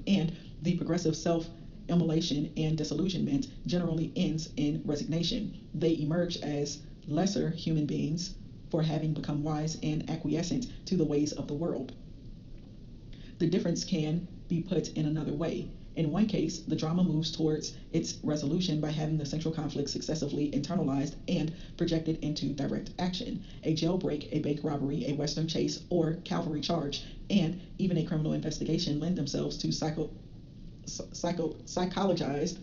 and the progressive self-immolation and disillusionment generally ends in resignation. They emerge as lesser human beings for having become wise and acquiescent to the ways of the world. The difference can be put in another way. In one case, the drama moves towards its resolution by having the central conflict successively internalized and projected into direct action. A jailbreak, a bank robbery, a western chase, or cavalry charge, and even a criminal investigation lend themselves to psychologized,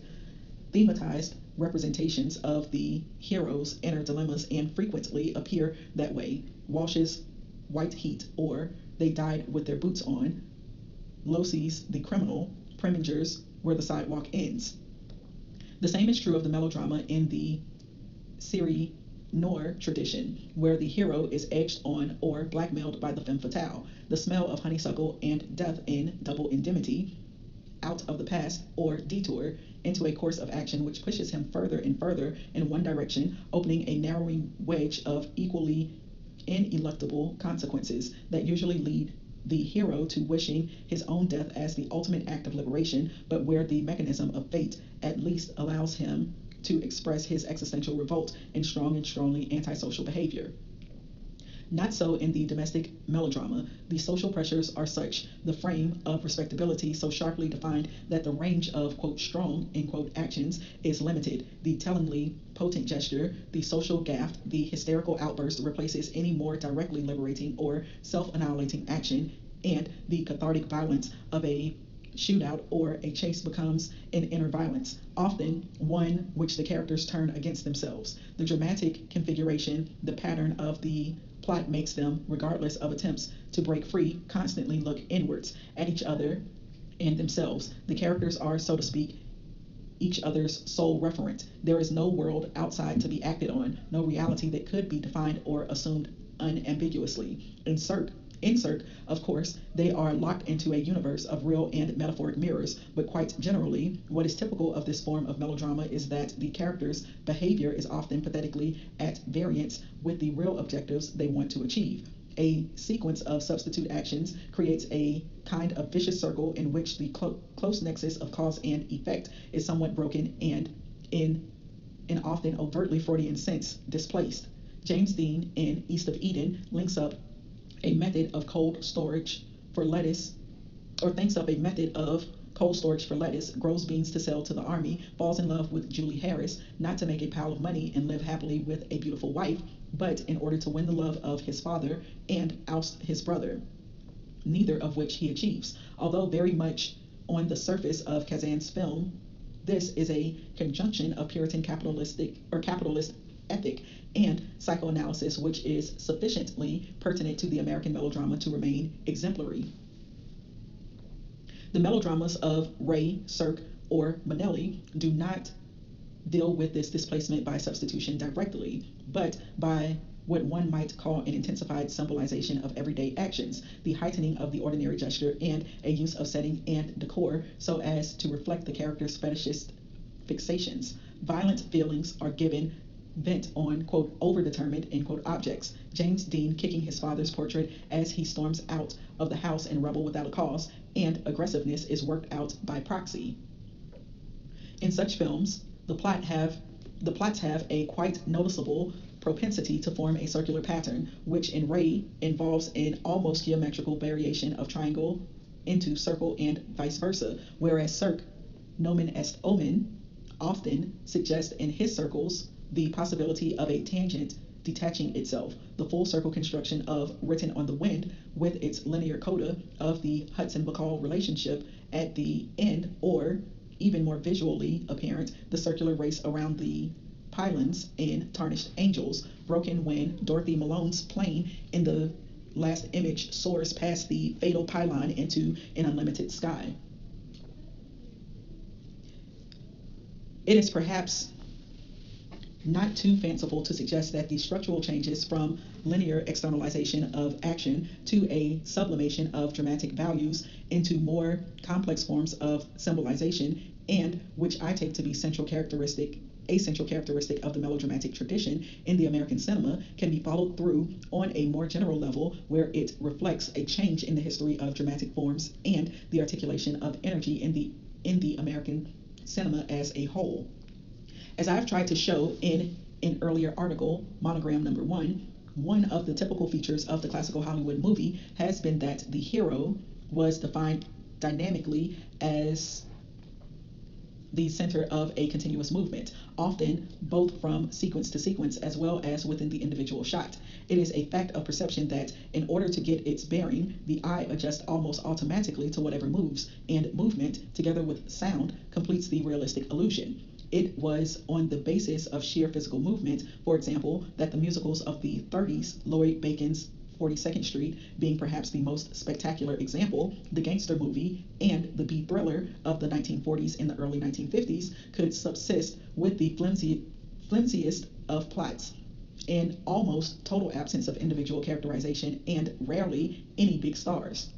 thematized representations of the hero's inner dilemmas and frequently appear that way. Walsh's White Heat, or They Died with Their Boots On, Losey's The Criminal, Preminger's Where the Sidewalk Ends. The same is true of the melodrama in the série noir tradition, where the hero is egged on or blackmailed by the femme fatale. The smell of honeysuckle and death in Double Indemnity, out of the past or detour into a course of action which pushes him further and further in one direction, opening a narrowing wedge of equally ineluctable consequences that usually lead the hero to wishing his own death as the ultimate act of liberation, but where the mechanism of fate at least allows him to express his existential revolt in strong and strongly antisocial behavior. Not so in the domestic melodrama. The social pressures are such, the frame of respectability so sharply defined, that the range of, quote, strong, end quote, actions is limited. The tellingly potent gesture, the social gaffe, the hysterical outburst replaces any more directly liberating or self-annihilating action and the cathartic violence of a shootout or a chase becomes an inner violence, often one which the characters turn against themselves. The dramatic configuration, the pattern of the plot makes them, regardless of attempts to break free, constantly look inwards at each other and themselves. The characters are, so to speak, each other's sole referent. There is no world outside to be acted on, no reality that could be defined or assumed unambiguously. Insert, of course, they are locked into a universe of real and metaphoric mirrors, but quite generally, what is typical of this form of melodrama is that the characters' behavior is often pathetically at variance with the real objectives they want to achieve. A sequence of substitute actions creates a kind of vicious circle in which the close nexus of cause and effect is somewhat broken and, in an often overtly Freudian sense, displaced. James Dean in East of Eden links up a method of cold storage for lettuce, or thinks up a method of cold storage for lettuce, grows beans to sell to the army, falls in love with Julie Harris, not to make a pile of money and live happily with a beautiful wife, but in order to win the love of his father and oust his brother, neither of which he achieves. Although very much on the surface of Kazan's film, this is a conjunction of Puritan capitalist ethic and psychoanalysis, which is sufficiently pertinent to the American melodrama to remain exemplary. The melodramas of Ray, Cirque, or Manelli do not deal with this displacement by substitution directly, but by what one might call an intensified symbolization of everyday actions, the heightening of the ordinary gesture, and a use of setting and decor so as to reflect the character's fetishist fixations. Violent feelings are given vent on, quote, overdetermined, end quote, objects. James Dean kicking his father's portrait as he storms out of the house in rubble without a cause, and aggressiveness is worked out by proxy. In such films, the plots have a quite noticeable propensity to form a circular pattern, which in Ray involves an almost geometrical variation of triangle into circle and vice versa, whereas Cirque, nomen est omen, often suggests in his circles the possibility of a tangent detaching itself. The full circle construction of Written on the Wind, with its linear coda of the Hudson-Bacall relationship at the end, or even more visually apparent, the circular race around the pylons in Tarnished Angels, broken when Dorothy Malone's plane in the last image soars past the fatal pylon into an unlimited sky. It is perhaps not too fanciful to suggest that the structural changes from linear externalization of action to a sublimation of dramatic values into more complex forms of symbolization, and which I take to be a central characteristic of the melodramatic tradition in the American cinema, can be followed through on a more general level where it reflects a change in the history of dramatic forms and the articulation of energy in the American cinema as a whole. As I've tried to show in an earlier article, monogram number 1, one of the typical features of the classical Hollywood movie has been that the hero was defined dynamically as the center of a continuous movement, often both from sequence to sequence as well as within the individual shot. It is a fact of perception that in order to get its bearing, the eye adjusts almost automatically to whatever moves, and movement, together with sound, completes the realistic illusion. It was on the basis of sheer physical movement, for example, that the musicals of the 30s, Lloyd Bacon's 42nd Street being perhaps the most spectacular example, the gangster movie, and the B thriller of the 1940s and the early 1950s could subsist with the flimsiest of plots, in almost total absence of individual characterization and rarely any big stars.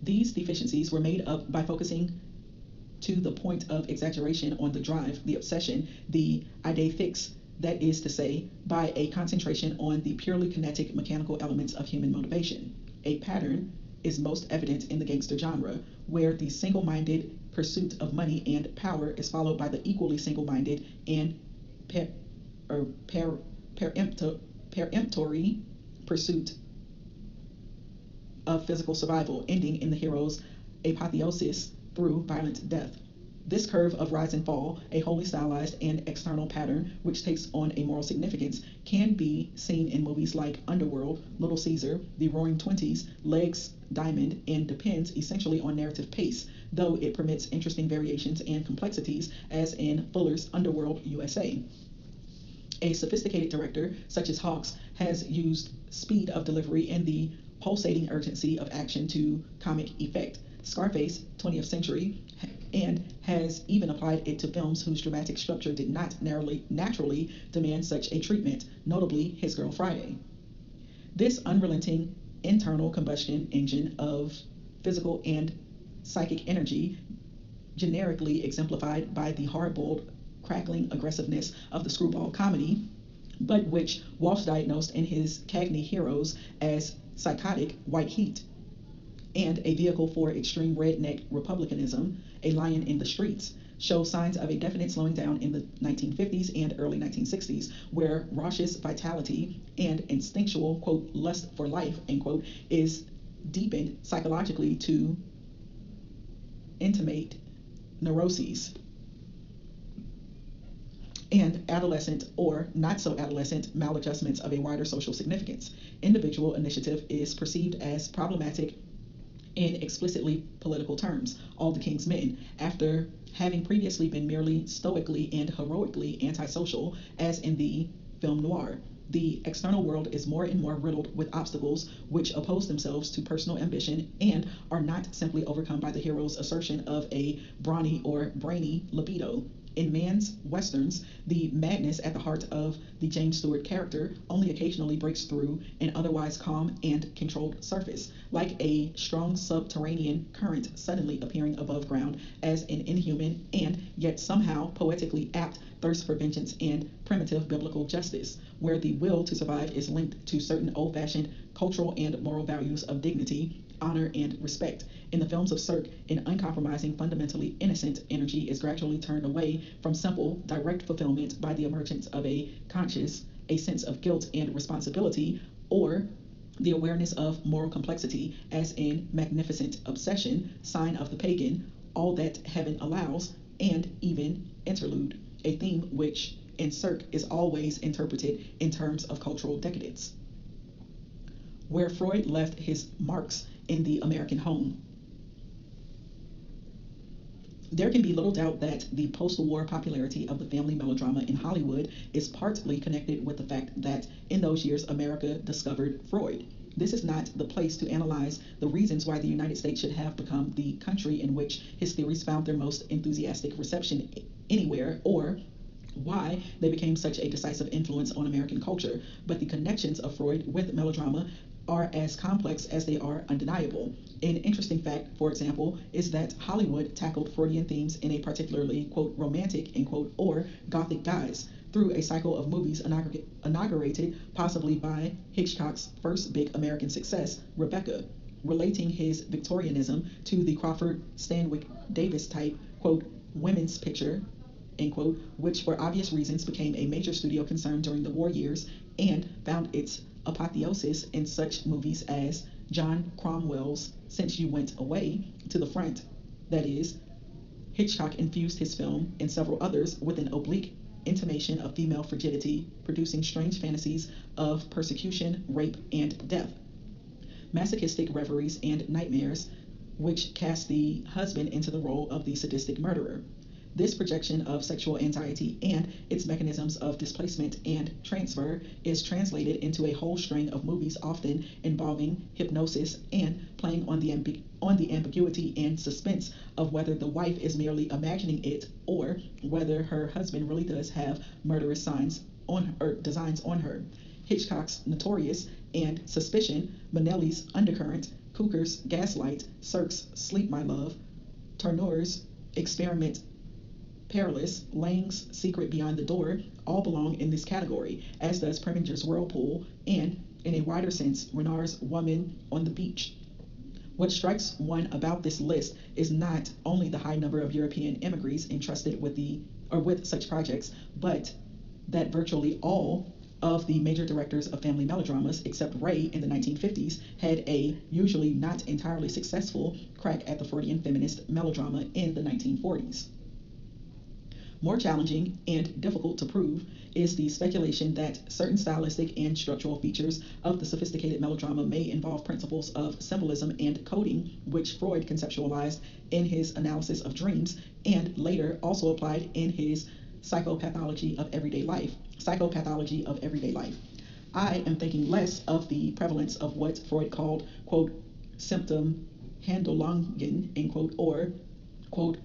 These deficiencies were made up by focusing to the point of exaggeration on the drive, the obsession, the idée fixe, that is to say, by a concentration on the purely kinetic mechanical elements of human motivation. A pattern is most evident in the gangster genre, where the single-minded pursuit of money and power is followed by the equally single-minded and peremptory pursuit of physical survival, ending in the hero's apotheosis through violent death. This curve of rise and fall, a wholly stylized and external pattern which takes on a moral significance, can be seen in movies like Underworld, Little Caesar, The Roaring Twenties, Legs, Diamond, and depends essentially on narrative pace, though it permits interesting variations and complexities, as in Fuller's Underworld, USA. A sophisticated director, such as Hawks, has used speed of delivery and the pulsating urgency of action to comic effect. Scarface, 20th century, and has even applied it to films whose dramatic structure did not naturally demand such a treatment, notably His Girl Friday. This unrelenting internal combustion engine of physical and psychic energy, generically exemplified by the hard-boiled, crackling aggressiveness of the screwball comedy, but which Walsh diagnosed in his Cagney Heroes as psychotic white heat, and a vehicle for extreme redneck republicanism, A Lion in the Streets, show signs of a definite slowing down in the 1950s and early 1960s, where raucous vitality and instinctual, quote, lust for life, end quote, is deepened psychologically to intimate neuroses, and adolescent or not so adolescent maladjustments of a wider social significance. Individual initiative is perceived as problematic in explicitly political terms. All the King's Men, after having previously been merely stoically and heroically antisocial, as in the film noir. The external world is more and more riddled with obstacles which oppose themselves to personal ambition and are not simply overcome by the hero's assertion of a brawny or brainy libido. In Mann's westerns, the madness at the heart of the James Stewart character only occasionally breaks through an otherwise calm and controlled surface, like a strong subterranean current suddenly appearing above ground, as an inhuman and yet somehow poetically apt thirst for vengeance and primitive biblical justice, where the will to survive is linked to certain old-fashioned cultural and moral values of dignity, honor, and respect. In the films of Cirque, an uncompromising, fundamentally innocent energy is gradually turned away from simple, direct fulfillment by the emergence of a conscience, a sense of guilt and responsibility, or the awareness of moral complexity, as in Magnificent Obsession, Sign of the Pagan, All That Heaven Allows, and even Interlude, a theme which in Cirque is always interpreted in terms of cultural decadence. Where Freud left his marks in the American home. There can be little doubt that the post-war popularity of the family melodrama in Hollywood is partly connected with the fact that in those years America discovered Freud. This is not the place to analyze the reasons why the United States should have become the country in which his theories found their most enthusiastic reception anywhere, or why they became such a decisive influence on American culture, but the connections of Freud with melodrama are as complex as they are undeniable. An interesting fact, for example, is that Hollywood tackled Freudian themes in a particularly, quote, romantic, end quote, or gothic guise through a cycle of movies inaugurated possibly by Hitchcock's first big American success, Rebecca, relating his Victorianism to the Crawford Stanwyck Davis type, quote, women's picture, end quote, which for obvious reasons became a major studio concern during the war years and found its apotheosis in such movies as John Cromwell's Since You Went Away to the Front. That is, Hitchcock infused his film and several others with an oblique intimation of female frigidity, producing strange fantasies of persecution, rape, and death. Masochistic reveries and nightmares, which cast the husband into the role of the sadistic murderer. This projection of sexual anxiety and its mechanisms of displacement and transfer is translated into a whole string of movies, often involving hypnosis and playing on the ambiguity and suspense of whether the wife is merely imagining it or whether her husband really does have murderous signs on or designs on her. Hitchcock's Notorious and Suspicion, Minnelli's Undercurrent, Cooker's Gaslight, Cirque's Sleep My Love, Tourneur's Experiment Perilous, Lang's Secret Beyond the Door all belong in this category, as does Preminger's Whirlpool and, in a wider sense, Renard's Woman on the Beach. What strikes one about this list is not only the high number of European immigrants entrusted with such projects, but that virtually all of the major directors of family melodramas, except Ray in the 1950s, had a usually not entirely successful crack at the Freudian feminist melodrama in the 1940s. More challenging and difficult to prove is the speculation that certain stylistic and structural features of the sophisticated melodrama may involve principles of symbolism and coding, which Freud conceptualized in his analysis of dreams and later also applied in his psychopathology of everyday life. I am thinking less of the prevalence of what Freud called, quote, symptom Handlungen, end quote, or, quote,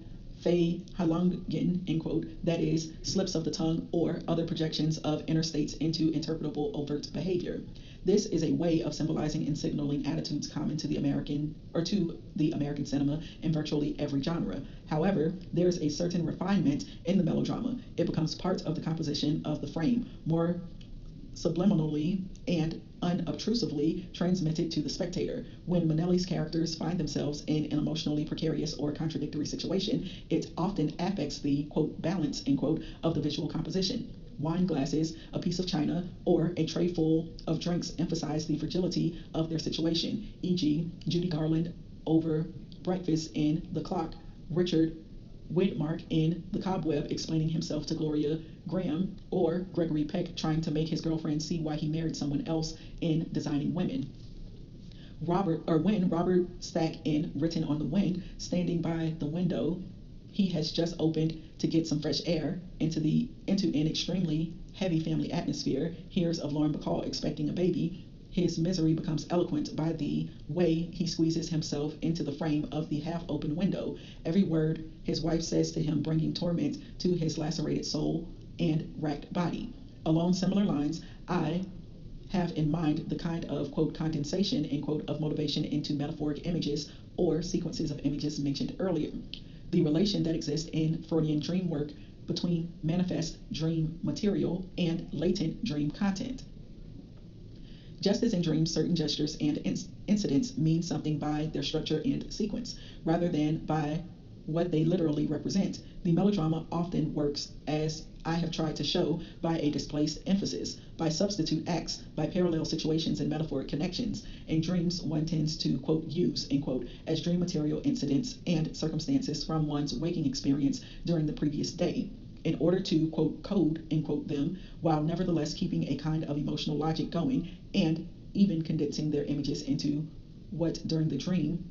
Verhaltungen, end quote, that is, slips of the tongue or other projections of inner states into interpretable overt behavior. This is a way of symbolizing and signaling attitudes common to the American cinema in virtually every genre. However, there is a certain refinement in the melodrama. It becomes part of the composition of the frame, more subliminally and unobtrusively transmitted to the spectator. When Manelli's characters find themselves in an emotionally precarious or contradictory situation, it often affects the, quote, balance, end quote, of the visual composition. Wine glasses, a piece of china, or a tray full of drinks emphasize the fragility of their situation, e.g., Judy Garland over breakfast in The Clock, Richard Widmark in The Cobweb explaining himself to Gloria Graham, or Gregory Peck trying to make his girlfriend see why he married someone else in Designing Women. When Robert Stack in Written on the Wind, standing by the window he has just opened to get some fresh air into an extremely heavy family atmosphere, hears of Lauren Bacall expecting a baby, his misery becomes eloquent by the way he squeezes himself into the frame of the half-open window. Every word his wife says to him bringing torment to his lacerated soul and racked body. Along similar lines, I have in mind the kind of, quote, condensation, end quote, of motivation into metaphoric images or sequences of images mentioned earlier. The relation that exists in Freudian dream work between manifest dream material and latent dream content. Just as in dreams, certain gestures and incidents mean something by their structure and sequence, rather than by what they literally represent. The melodrama often works, as I have tried to show, by a displaced emphasis, by substitute acts, by parallel situations and metaphoric connections. In dreams, one tends to, quote, use, end quote, as dream material incidents and circumstances from one's waking experience during the previous day, in order to, quote, code, end quote, them, while nevertheless keeping a kind of emotional logic going and even condensing their images into what during the dream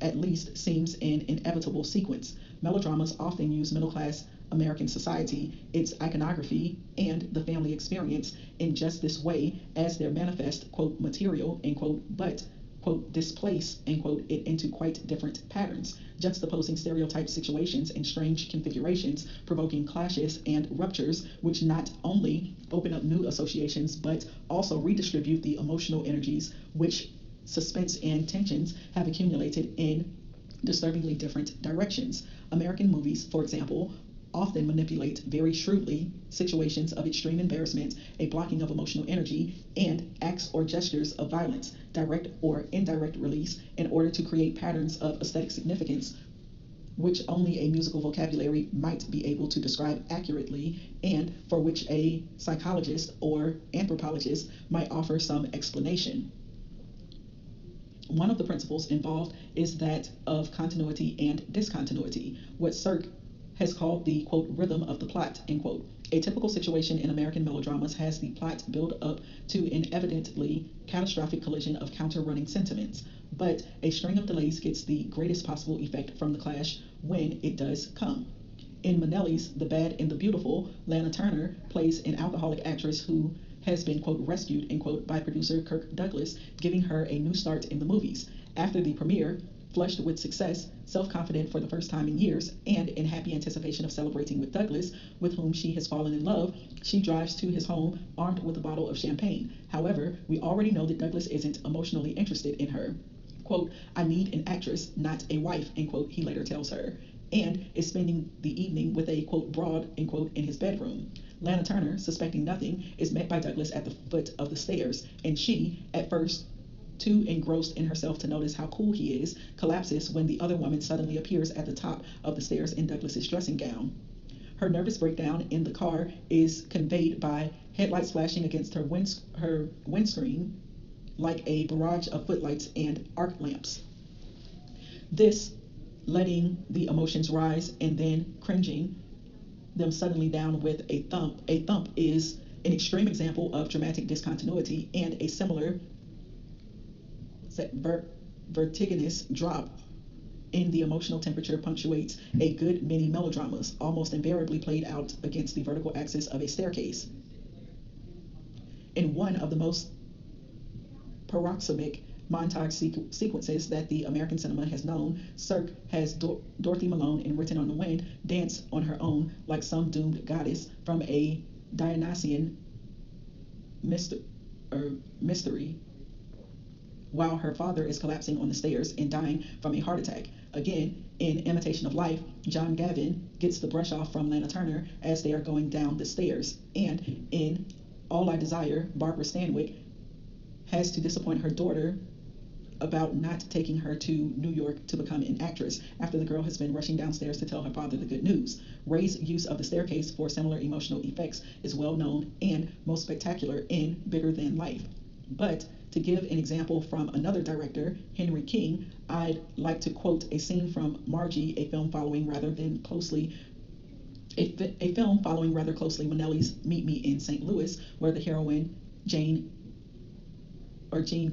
at least seems an inevitable sequence. Melodramas often use middle-class American society, its iconography, and the family experience in just this way as their manifest, quote, material, end quote, but, quote, displace, end quote, it into quite different patterns, juxtaposing stereotyped situations and strange configurations, provoking clashes and ruptures, which not only open up new associations, but also redistribute the emotional energies which suspense and tensions have accumulated in disturbingly different directions. American movies, for example, often manipulate very shrewdly situations of extreme embarrassment, a blocking of emotional energy, and acts or gestures of violence, direct or indirect release, in order to create patterns of aesthetic significance which only a musical vocabulary might be able to describe accurately, and for which a psychologist or anthropologist might offer some explanation. One of the principles involved is that of continuity and discontinuity, what Cirque has called the, quote, rhythm of the plot, end quote. A typical situation in American melodramas has the plot build up to an evidently catastrophic collision of counter-running sentiments, but a string of delays gets the greatest possible effect from the clash when it does come. In Manelli's The Bad and the Beautiful, Lana Turner plays an alcoholic actress who has been, quote, rescued, end quote, by producer Kirk Douglas, giving her a new start in the movies. After the premiere, flushed with success, self-confident for the first time in years, and in happy anticipation of celebrating with Douglas, with whom she has fallen in love, she drives to his home armed with a bottle of champagne. However, we already know that Douglas isn't emotionally interested in her. Quote, I need an actress, not a wife, end quote, he later tells her, and is spending the evening with a, quote, broad, end quote, in his bedroom. Lana Turner, suspecting nothing, is met by Douglas at the foot of the stairs, and she, at first too engrossed in herself to notice how cool he is, collapses when the other woman suddenly appears at the top of the stairs in Douglas's dressing gown. Her nervous breakdown in the car is conveyed by headlights flashing against her windscreen like a barrage of footlights and arc lamps. This letting the emotions rise and then cringing them suddenly down with a thump. A thump is an extreme example of dramatic discontinuity, and a similar vertiginous drop in the emotional temperature punctuates a good many melodramas, almost invariably played out against the vertical axis of a staircase. In one of the most paroxysmic montage sequences that the American cinema has known, Cirque has Dorothy Malone in Written on the Wind dance on her own like some doomed goddess from a Dionysian mystery, while her father is collapsing on the stairs and dying from a heart attack. Again, in Imitation of Life, John Gavin gets the brush off from Lana Turner as they are going down the stairs. And in All I Desire, Barbara Stanwyck has to disappoint her daughter about not taking her to New York to become an actress after the girl has been rushing downstairs to tell her father the good news. Ray's use of the staircase for similar emotional effects is well known and most spectacular in Bigger Than Life. But to give an example from another director, Henry King, I'd like to quote a scene from Margie, a film following rather closely Minnelli's Meet Me in St. Louis, where the heroine, Jean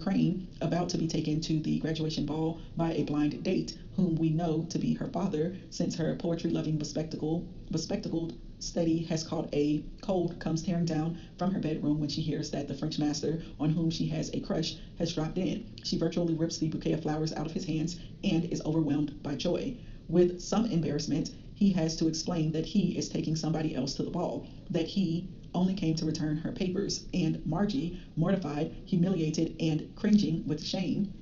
Crane, about to be taken to the graduation ball by a blind date, whom we know to be her father, since her poetry-loving, bespectacled study has caught a cold, comes tearing down from her bedroom when she hears that the French master, on whom she has a crush, has dropped in. She virtually rips the bouquet of flowers out of his hands and is overwhelmed by joy. With some embarrassment, he has to explain that he is taking somebody else to the ball, that he only came to return her papers, and Margie, mortified, humiliated, and cringing with shame,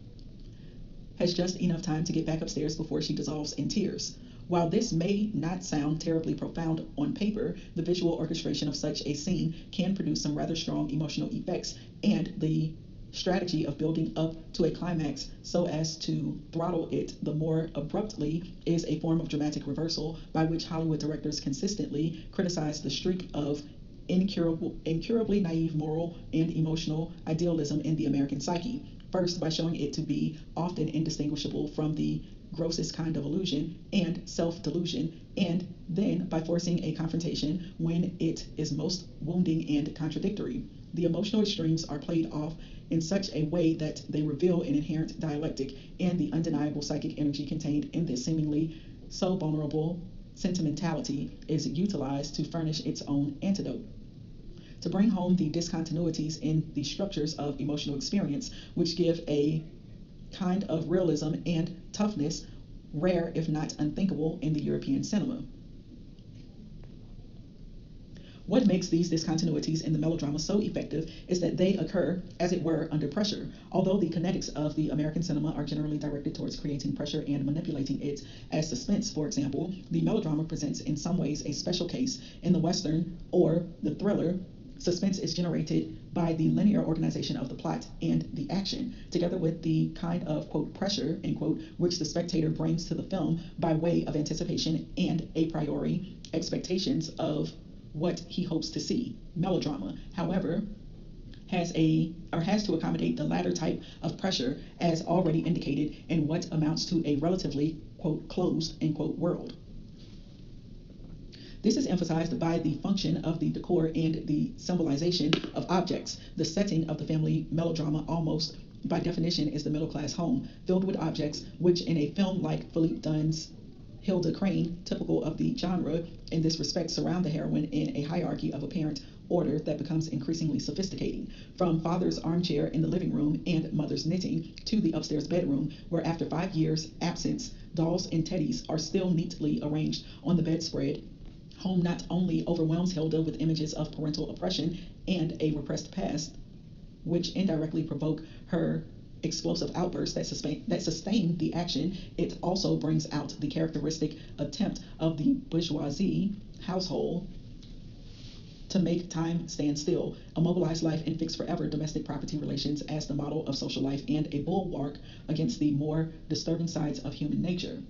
has just enough time to get back upstairs before she dissolves in tears. While this may not sound terribly profound on paper, the visual orchestration of such a scene can produce some rather strong emotional effects, and the strategy of building up to a climax so as to throttle it the more abruptly is a form of dramatic reversal by which Hollywood directors consistently criticize the streak of incurably naive moral and emotional idealism in the American psyche. First, by showing it to be often indistinguishable from the grossest kind of illusion and self-delusion, and then by forcing a confrontation when it is most wounding and contradictory. The emotional extremes are played off in such a way that they reveal an inherent dialectic and the undeniable psychic energy contained in this seemingly so vulnerable sentimentality is utilized to furnish its own antidote. To bring home the discontinuities in the structures of emotional experience, which give a kind of realism and toughness rare if not unthinkable in the European cinema. What makes these discontinuities in the melodrama so effective is that they occur, as it were, under pressure. Although the kinetics of the American cinema are generally directed towards creating pressure and manipulating it, as suspense, for example, the melodrama presents in some ways a special case. In the Western or the thriller, suspense is generated by the linear organization of the plot and the action, together with the kind of, quote, pressure, end quote, which the spectator brings to the film by way of anticipation and a priori expectations of what he hopes to see. Melodrama, however, has to accommodate the latter type of pressure as already indicated in what amounts to a relatively, quote, closed, end quote, world. This is emphasized by the function of the decor and the symbolization of objects. The setting of the family melodrama almost by definition is the middle-class home, filled with objects which in a film like Philippe Dunn's Hilda Crane, typical of the genre in this respect, surround the heroine in a hierarchy of apparent order that becomes increasingly sophisticating. From father's armchair in the living room and mother's knitting to the upstairs bedroom, where after 5 years' absence, dolls and teddies are still neatly arranged on the bedspread. Home not only overwhelms Hilda with images of parental oppression and a repressed past, which indirectly provoke her explosive outbursts that sustain the action, it also brings out the characteristic attempt of the bourgeoisie household to make time stand still, immobilize life, and fix forever domestic property relations as the model of social life and a bulwark against the more disturbing sides of human nature.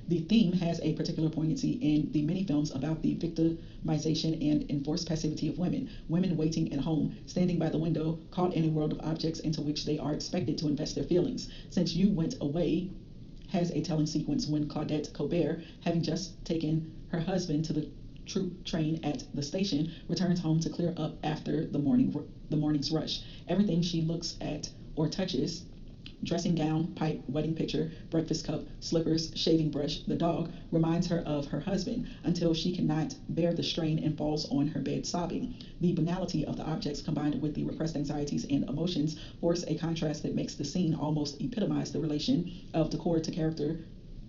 The theme has a particular poignancy in the many films about the victimization and enforced passivity of women waiting at home, standing by the window, caught in a world of objects into which they are expected to invest their feelings. Since you went away, has a telling sequence when Claudette Colbert, having just taken her husband to the troop train at the station, returns home to clear up after the morning's rush. Everything she looks at or touches, dressing gown, pipe, wedding picture, breakfast cup, slippers, shaving brush, the dog, reminds her of her husband until she cannot bear the strain and falls on her bed sobbing. The banality of the objects combined with the repressed anxieties and emotions force a contrast that makes the scene almost epitomize the relation of decor to character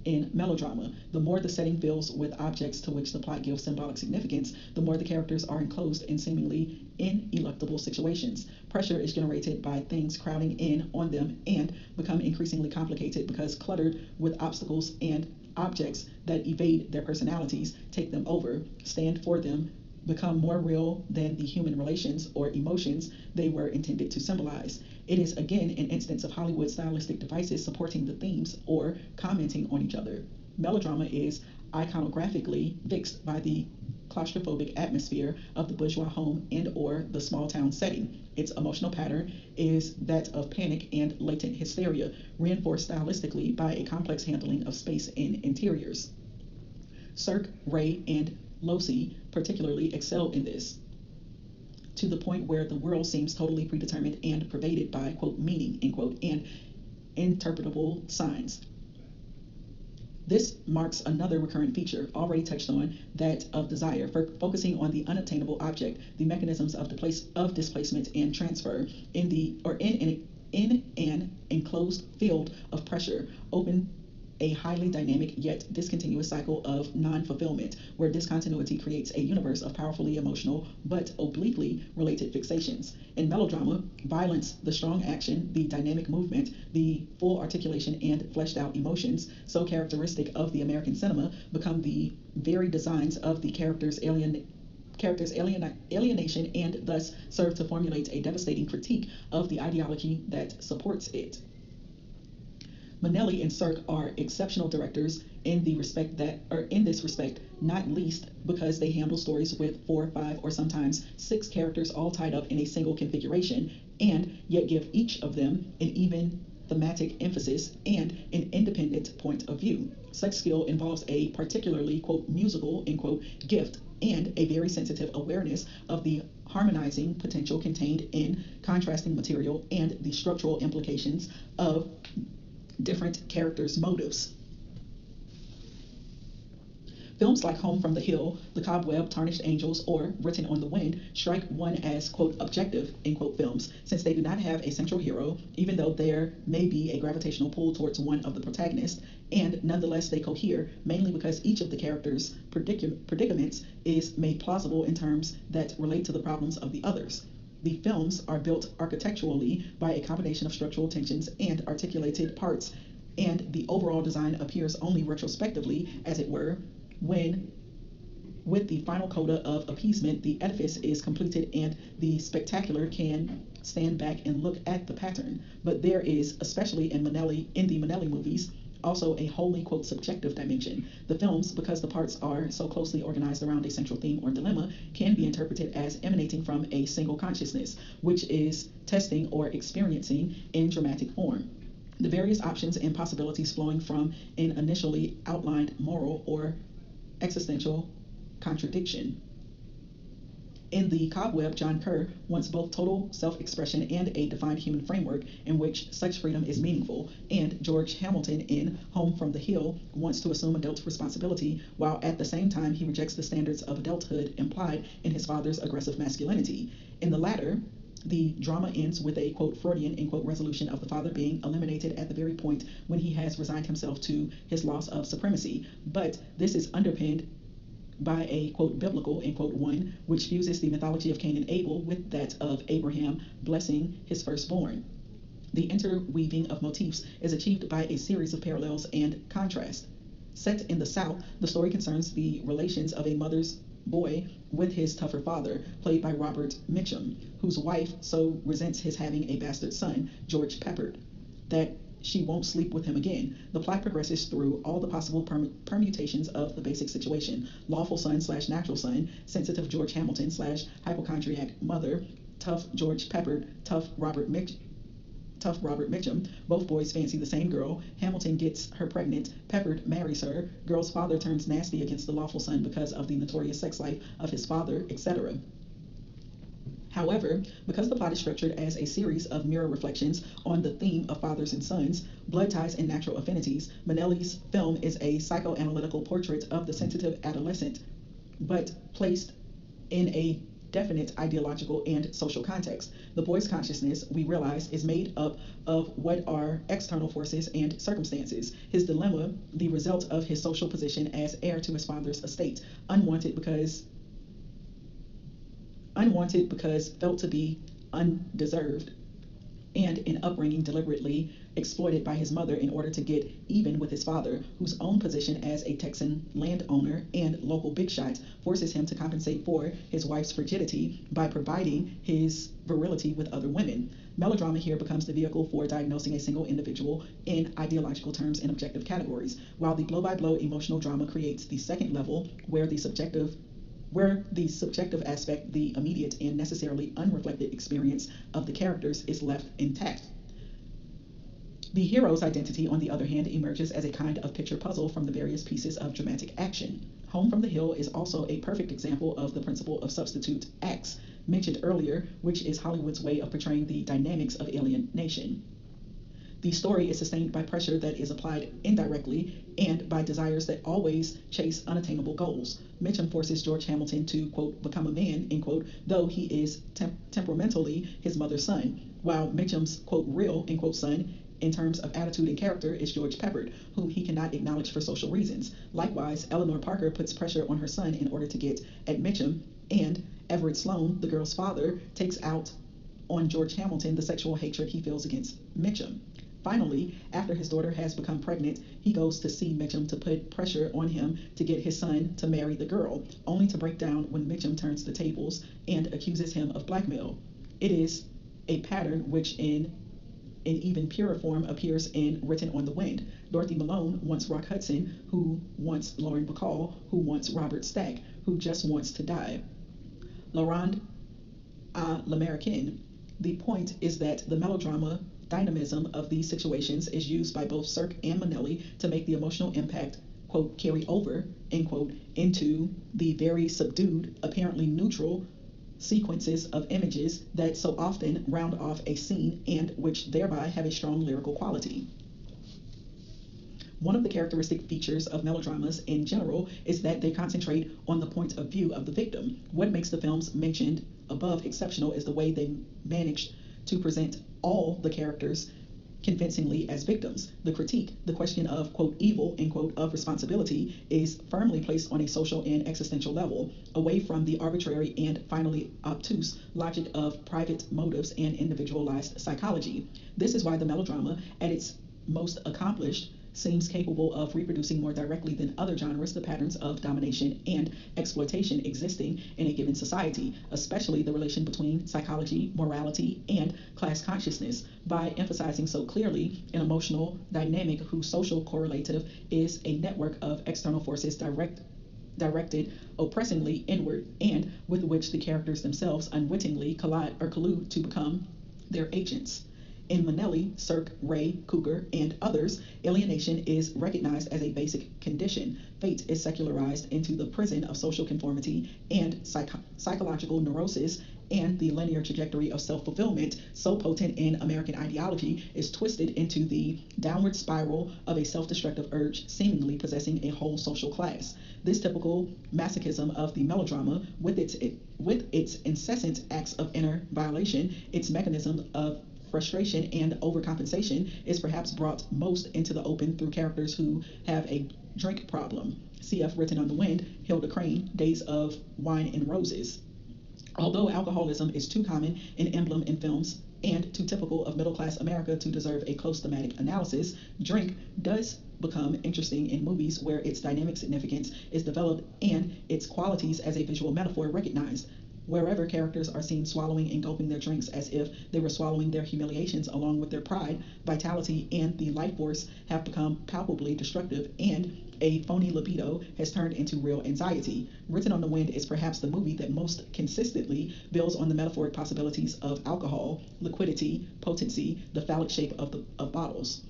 in Melodrama. The more the setting fills with objects to which the plot gives symbolic significance, the more the characters are enclosed in seemingly ineluctable situations. Pressure is generated by things crowding in on them and become increasingly complicated because cluttered with obstacles and objects that evade their personalities, take them over, stand for them, become more real than the human relations or emotions they were intended to symbolize. It is again an instance of Hollywood stylistic devices supporting the themes or commenting on each other. Melodrama is iconographically fixed by the claustrophobic atmosphere of the bourgeois home and or the small town setting. Its emotional pattern is that of panic and latent hysteria, reinforced stylistically by a complex handling of space and interiors. Cirque, Ray, and Losi particularly excel in this, to the point where the world seems totally predetermined and pervaded by, quote, meaning, end quote, and interpretable signs. This marks another recurrent feature, already touched on, that of desire, for focusing on the unobtainable object, the mechanisms of displacement and transfer in an enclosed field of pressure, open a highly dynamic yet discontinuous cycle of non-fulfillment, where discontinuity creates a universe of powerfully emotional but obliquely related fixations. In Melodrama, violence, the strong action, the dynamic movement, the full articulation and fleshed out emotions, so characteristic of the American cinema, become the very designs of the character's alienation and thus serve to formulate a devastating critique of the ideology that supports it. Minnelli and Cirque are exceptional directors in this respect, not least because they handle stories with 4, 5, or sometimes 6 characters all tied up in a single configuration, and yet give each of them an even thematic emphasis and an independent point of view. Such skill involves a particularly, quote, musical, end quote, gift and a very sensitive awareness of the harmonizing potential contained in contrasting material and the structural implications of different characters' motives. Films like Home from the Hill, The Cobweb, Tarnished Angels, or Written on the Wind strike one as, quote, objective, end quote, films, since they do not have a central hero, even though there may be a gravitational pull towards one of the protagonists, and nonetheless they cohere, mainly because each of the characters' predicaments is made plausible in terms that relate to the problems of the others. The films are built architecturally by a combination of structural tensions and articulated parts, and the overall design appears only retrospectively, as it were, when, with the final coda of appeasement, the edifice is completed and the spectacular can stand back and look at the pattern. But there is, especially in the Minnelli movies, also a wholly, quote, subjective dimension. The films, because the parts are so closely organized around a central theme or dilemma, can be interpreted as emanating from a single consciousness, which is testing or experiencing in dramatic form the various options and possibilities flowing from an initially outlined moral or existential contradiction. In The Cobweb, John Kerr wants both total self-expression and a defined human framework in which such freedom is meaningful, and George Hamilton in Home from the Hill wants to assume adult responsibility, while at the same time he rejects the standards of adulthood implied in his father's aggressive masculinity. In the latter, the drama ends with a, quote, Freudian, end quote, resolution of the father being eliminated at the very point when he has resigned himself to his loss of supremacy, but this is underpinned by a, quote, biblical, end quote, one, which fuses the mythology of Cain and Abel with that of Abraham blessing his firstborn. The interweaving of motifs is achieved by a series of parallels and contrast. Set in the South, the story concerns the relations of a mother's boy with his tougher father, played by Robert Mitchum, whose wife so resents his having a bastard son, George Peppard, that she won't sleep with him again. The plot progresses through all the possible permutations of the basic situation: lawful son / natural son, sensitive George Hamilton / hypochondriac mother, tough George Peppard, tough Robert tough Robert Mitchum. Both boys fancy the same girl. Hamilton gets her pregnant. Peppard marries her. Girl's father turns nasty against the lawful son because of the notorious sex life of his father, etc. However, because the plot is structured as a series of mirror reflections on the theme of fathers and sons, blood ties, and natural affinities, Minnelli's film is a psychoanalytical portrait of the sensitive adolescent, but placed in a definite ideological and social context. The boy's consciousness, we realize, is made up of what are external forces and circumstances. His dilemma, the result of his social position as heir to his father's estate, unwanted because felt to be undeserved, and an upbringing deliberately exploited by his mother in order to get even with his father, whose own position as a Texan landowner and local big shot forces him to compensate for his wife's frigidity by providing his virility with other women. Melodrama here becomes the vehicle for diagnosing a single individual in ideological terms and objective categories, while the blow-by-blow emotional drama creates the second level where the subjective aspect, the immediate and necessarily unreflected experience of the characters, is left intact. The hero's identity, on the other hand, emerges as a kind of picture puzzle from the various pieces of dramatic action. Home from the Hill is also a perfect example of the principle of substitute acts mentioned earlier, which is Hollywood's way of portraying the dynamics of alienation. The story is sustained by pressure that is applied indirectly and by desires that always chase unattainable goals. Mitchum forces George Hamilton to, quote, become a man, end quote, though he is temperamentally his mother's son, while Mitchum's, quote, real, end quote, son, in terms of attitude and character, is George Peppard, whom he cannot acknowledge for social reasons. Likewise, Eleanor Parker puts pressure on her son in order to get at Mitchum, and Everett Sloane, the girl's father, takes out on George Hamilton the sexual hatred he feels against Mitchum. Finally, after his daughter has become pregnant, he goes to see Mitchum to put pressure on him to get his son to marry the girl, only to break down when Mitchum turns the tables and accuses him of blackmail. It is a pattern which in an even purer form appears in Written on the Wind. Dorothy Malone wants Rock Hudson, who wants Lauren Bacall, who wants Robert Stack, who just wants to die. La Ronde à l'Américaine. The point is that the melodrama dynamism of these situations is used by both Cirque and Minnelli to make the emotional impact, quote, carry over, end quote, into the very subdued, apparently neutral sequences of images that so often round off a scene and which thereby have a strong lyrical quality. One of the characteristic features of melodramas in general is that they concentrate on the point of view of the victim. What makes the films mentioned above exceptional is the way they managed to present all the characters convincingly as victims. The critique, the question of, quote, evil, end quote, of responsibility, is firmly placed on a social and existential level, away from the arbitrary and finally obtuse logic of private motives and individualized psychology. This is why the melodrama, at its most accomplished, seems capable of reproducing more directly than other genres the patterns of domination and exploitation existing in a given society, especially the relation between psychology, morality, and class consciousness, by emphasizing so clearly an emotional dynamic whose social correlative is a network of external forces directed oppressingly inward, and with which the characters themselves unwittingly collide or collude to become their agents. In Minnelli, Cirque, Ray, Cougar, and others, alienation is recognized as a basic condition. Fate is secularized into the prison of social conformity and psychological neurosis, and the linear trajectory of self-fulfillment, so potent in American ideology, is twisted into the downward spiral of a self-destructive urge seemingly possessing a whole social class. This typical masochism of the melodrama, with its incessant acts of inner violation, its mechanism of frustration and overcompensation, is perhaps brought most into the open through characters who have a drink problem. Cf. Written on the Wind, Hilda Crane, Days of Wine and Roses. Although alcoholism is too common an emblem in films and too typical of middle-class America to deserve a close thematic analysis, drink does become interesting in movies where its dynamic significance is developed and its qualities as a visual metaphor recognized. Wherever characters are seen swallowing and gulping their drinks as if they were swallowing their humiliations along with their pride, vitality, and the life force have become palpably destructive, and a phony libido has turned into real anxiety. Written on the Wind is perhaps the movie that most consistently builds on the metaphoric possibilities of alcohol, liquidity, potency, the phallic shape of bottles.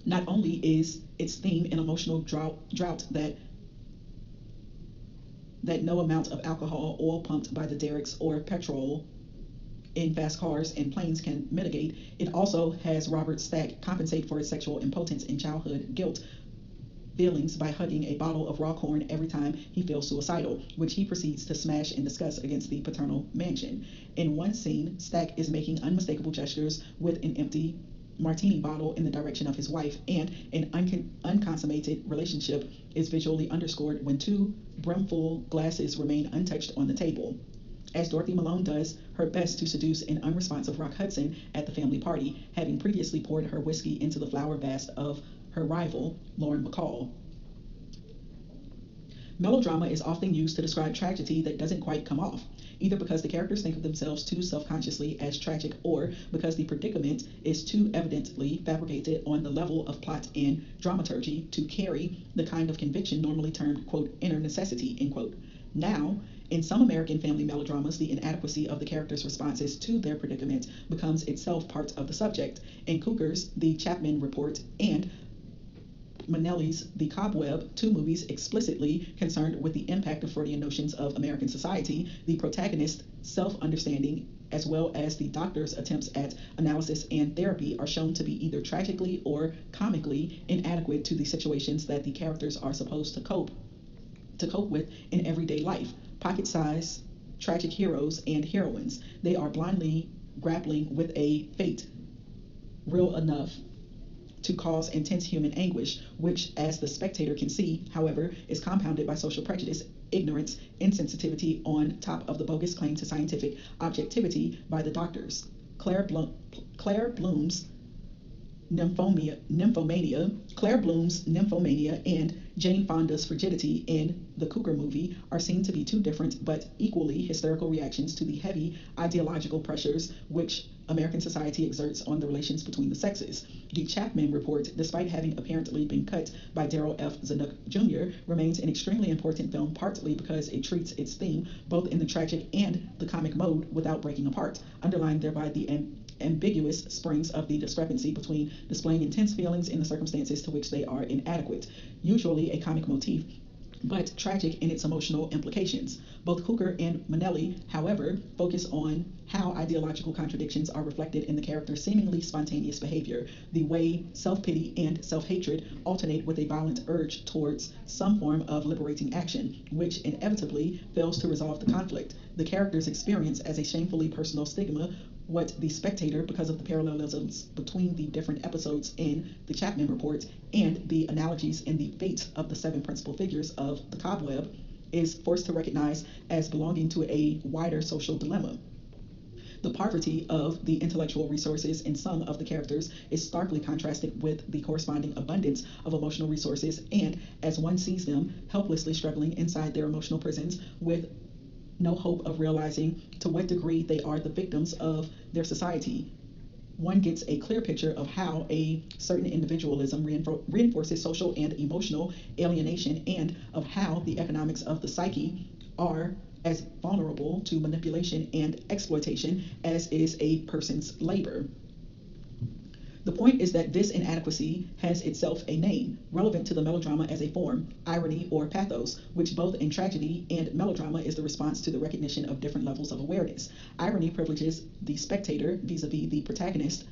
Not only is its theme an emotional drought that no amount of alcohol, oil pumped by the derricks, or petrol in fast cars and planes can mitigate, it also has Robert Stack compensate for his sexual impotence and childhood guilt feelings by hugging a bottle of raw corn every time he feels suicidal, which he proceeds to smash and discuss against the paternal mansion. In one scene, Stack is making unmistakable gestures with an empty martini bottle in the direction of his wife, and an unconsummated relationship is visually underscored when two brimful glasses remain untouched on the table. As Dorothy Malone does her best to seduce an unresponsive Rock Hudson at the family party, having previously poured her whiskey into the flower vase of her rival, Lauren Bacall. Melodrama is often used to describe tragedy that doesn't quite come off, either because the characters think of themselves too self-consciously as tragic, or because the predicament is too evidently fabricated on the level of plot and dramaturgy to carry the kind of conviction normally termed, quote, inner necessity, end quote. Now, in some American family melodramas, the inadequacy of the characters' responses to their predicament becomes itself part of the subject. In Cooker's The Chapman Report and Minnelli's The Cobweb, two movies explicitly concerned with the impact of Freudian notions of American society, the protagonist's self-understanding as well as the doctor's attempts at analysis and therapy are shown to be either tragically or comically inadequate to the situations that the characters are supposed to cope with in everyday life. Pocket-sized tragic heroes and heroines, they are blindly grappling with a fate real enough to cause intense human anguish, which, as the spectator can see, however, is compounded by social prejudice, ignorance, insensitivity on top of the bogus claim to scientific objectivity by the doctors. Claire Bloom's nymphomania, and Jane Fonda's frigidity in the Cooker movie are seen to be two different but equally hysterical reactions to the heavy ideological pressures which American society exerts on the relations between the sexes. The Chapman Report, despite having apparently been cut by Darrell F. Zanuck Jr., remains an extremely important film, partly because it treats its theme both in the tragic and the comic mode without breaking apart, underlying thereby the ambiguous springs of the discrepancy between displaying intense feelings in the circumstances to which they are inadequate, usually a comic motif, but tragic in its emotional implications. Both Cooker and Minnelli, however, focus on how ideological contradictions are reflected in the character's seemingly spontaneous behavior, the way self-pity and self-hatred alternate with a violent urge towards some form of liberating action, which inevitably fails to resolve the conflict. The character's experience as a shamefully personal stigma what the spectator, because of the parallelisms between the different episodes in the Chapman Report and the analogies in the fate of the seven principal figures of the Cobweb, is forced to recognize as belonging to a wider social dilemma. The poverty of the intellectual resources in some of the characters is starkly contrasted with the corresponding abundance of emotional resources, and as one sees them helplessly struggling inside their emotional prisons with no hope of realizing to what degree they are the victims of their society, one gets a clear picture of how a certain individualism reinforces social and emotional alienation, and of how the economics of the psyche are as vulnerable to manipulation and exploitation as is a person's labor. The point is that this inadequacy has itself a name, relevant to the melodrama as a form, irony or pathos, which both in tragedy and melodrama is the response to the recognition of different levels of awareness. Irony privileges the spectator vis-a-vis the protagonist,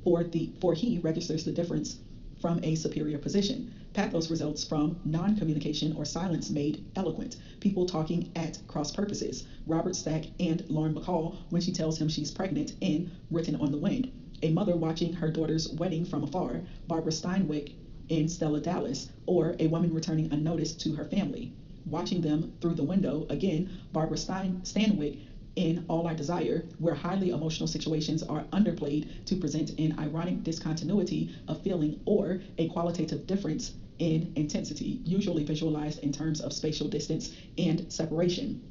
for he registers the difference from a superior position. Pathos results from non-communication or silence made eloquent, people talking at cross purposes. Robert Stack and Lauren Bacall when she tells him she's pregnant in Written on the Wind. A mother watching her daughter's wedding from afar, Barbara Stanwyck in Stella Dallas, or a woman returning unnoticed to her family. Watching them through the window, again, Barbara Stanwyck in All I Desire, where highly emotional situations are underplayed to present an ironic discontinuity of feeling or a qualitative difference in intensity, usually visualized in terms of spatial distance and separation.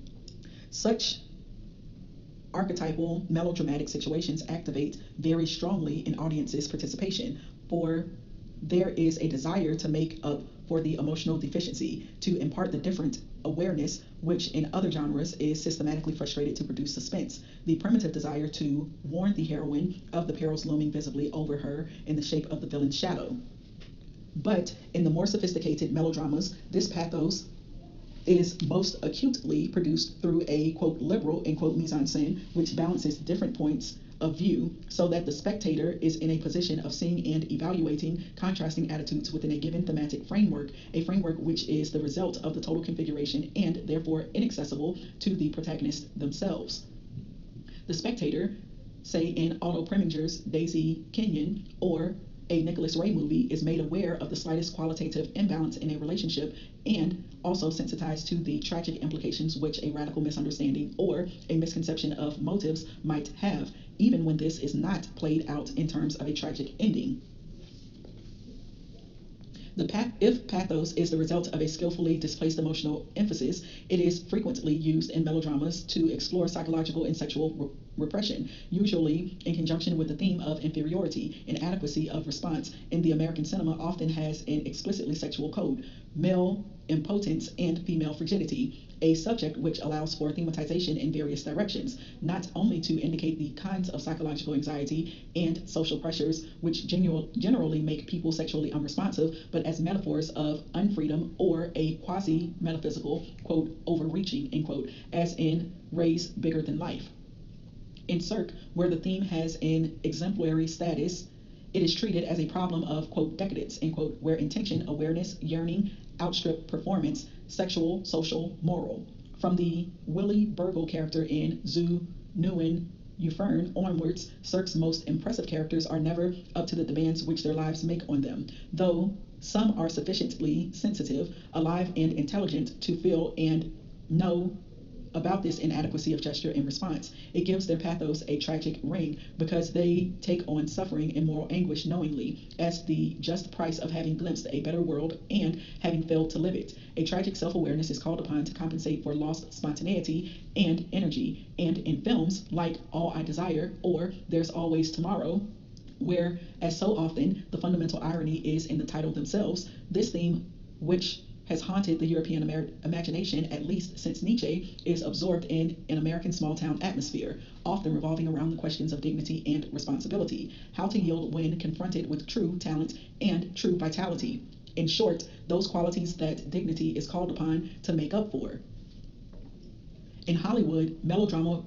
Such Archetypal melodramatic situations activate very strongly in audiences' participation, for there is a desire to make up for the emotional deficiency, to impart the different awareness which in other genres is systematically frustrated to produce suspense, the primitive desire to warn the heroine of the perils looming visibly over her in the shape of the villain's shadow. But in the more sophisticated melodramas, this pathos is most acutely produced through a, quote, liberal, end quote, mise-en-scène, which balances different points of view so that the spectator is in a position of seeing and evaluating contrasting attitudes within a given thematic framework, a framework which is the result of the total configuration and therefore inaccessible to the protagonists themselves. The spectator, say in Otto Preminger's Daisy Kenyon or a Nicholas Ray movie, is made aware of the slightest qualitative imbalance in a relationship and also sensitized to the tragic implications which a radical misunderstanding or a misconception of motives might have, even when this is not played out in terms of a tragic ending. If pathos is the result of a skillfully displaced emotional emphasis, it is frequently used in melodramas to explore psychological and sexual repression, usually in conjunction with the theme of inferiority. Inadequacy of response in the American cinema often has an explicitly sexual code, male impotence and female frigidity, a subject which allows for thematization in various directions, not only to indicate the kinds of psychological anxiety and social pressures which generally make people sexually unresponsive, but as metaphors of unfreedom or a quasi-metaphysical, quote, overreaching, end quote, as in Ray's Bigger Than Life. In Cirque, where the theme has an exemplary status, it is treated as a problem of, quote, decadence, end quote, where intention, awareness, yearning outstrip performance, sexual, social, moral. From the Willy Burgle character in Zu Nguyen Euferne onwards, Cirque's most impressive characters are never up to the demands which their lives make on them, though some are sufficiently sensitive, alive, and intelligent to feel and know about this inadequacy of gesture and response. It gives their pathos a tragic ring because they take on suffering and moral anguish knowingly as the just price of having glimpsed a better world and having failed to live it. A tragic self-awareness is called upon to compensate for lost spontaneity and energy, and in films like All I Desire or There's Always Tomorrow, where, as so often, the fundamental irony is in the title themselves, this theme, which has haunted the European imagination at least since Nietzsche, is absorbed in an American small-town atmosphere, often revolving around the questions of dignity and responsibility, how to yield when confronted with true talent and true vitality. In short, those qualities that dignity is called upon to make up for. In Hollywood, melodrama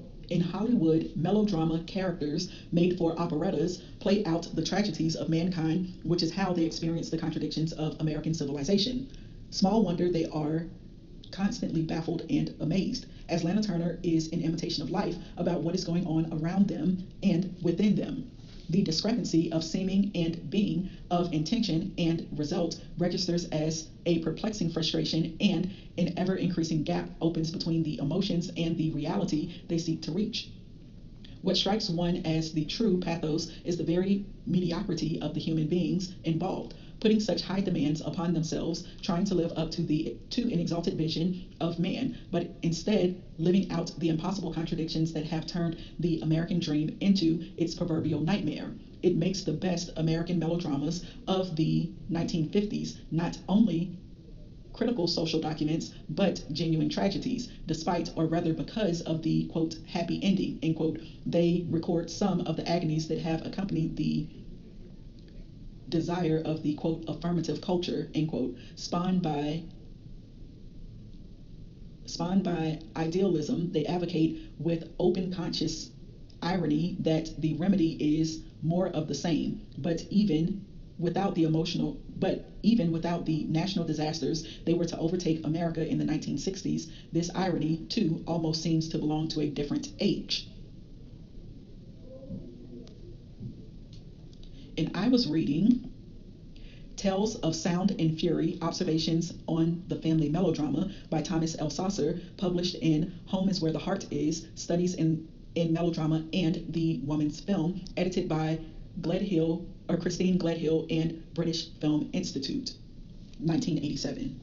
characters made for operettas play out the tragedies of mankind, which is how they experience the contradictions of American civilization. Small wonder they are constantly baffled and amazed, as Lana Turner is an imitation of life about what is going on around them and within them. The discrepancy of seeming and being, of intention and result, registers as a perplexing frustration, and an ever-increasing gap opens between the emotions and the reality they seek to reach. What strikes one as the true pathos is the very mediocrity of the human beings involved, putting such high demands upon themselves, trying to live up to an exalted vision of man, but instead living out the impossible contradictions that have turned the American dream into its proverbial nightmare. It makes the best American melodramas of the 1950s not only critical social documents, but genuine tragedies, despite or rather because of the, quote, happy ending, end quote. They record some of the agonies that have accompanied the desire of the, quote, affirmative culture, end quote, spawned by idealism. They advocate with open conscious irony that the remedy is more of the same, but even without the national disasters they were to overtake America in the 1960s, this irony too almost seems to belong to a different age. And I was reading Tales of Sound and Fury, Observations on the Family Melodrama by Thomas Elsaesser, published in Home is Where the Heart Is, Studies in Melodrama and the Woman's Film, edited by Christine Gledhill and British Film Institute, 1987.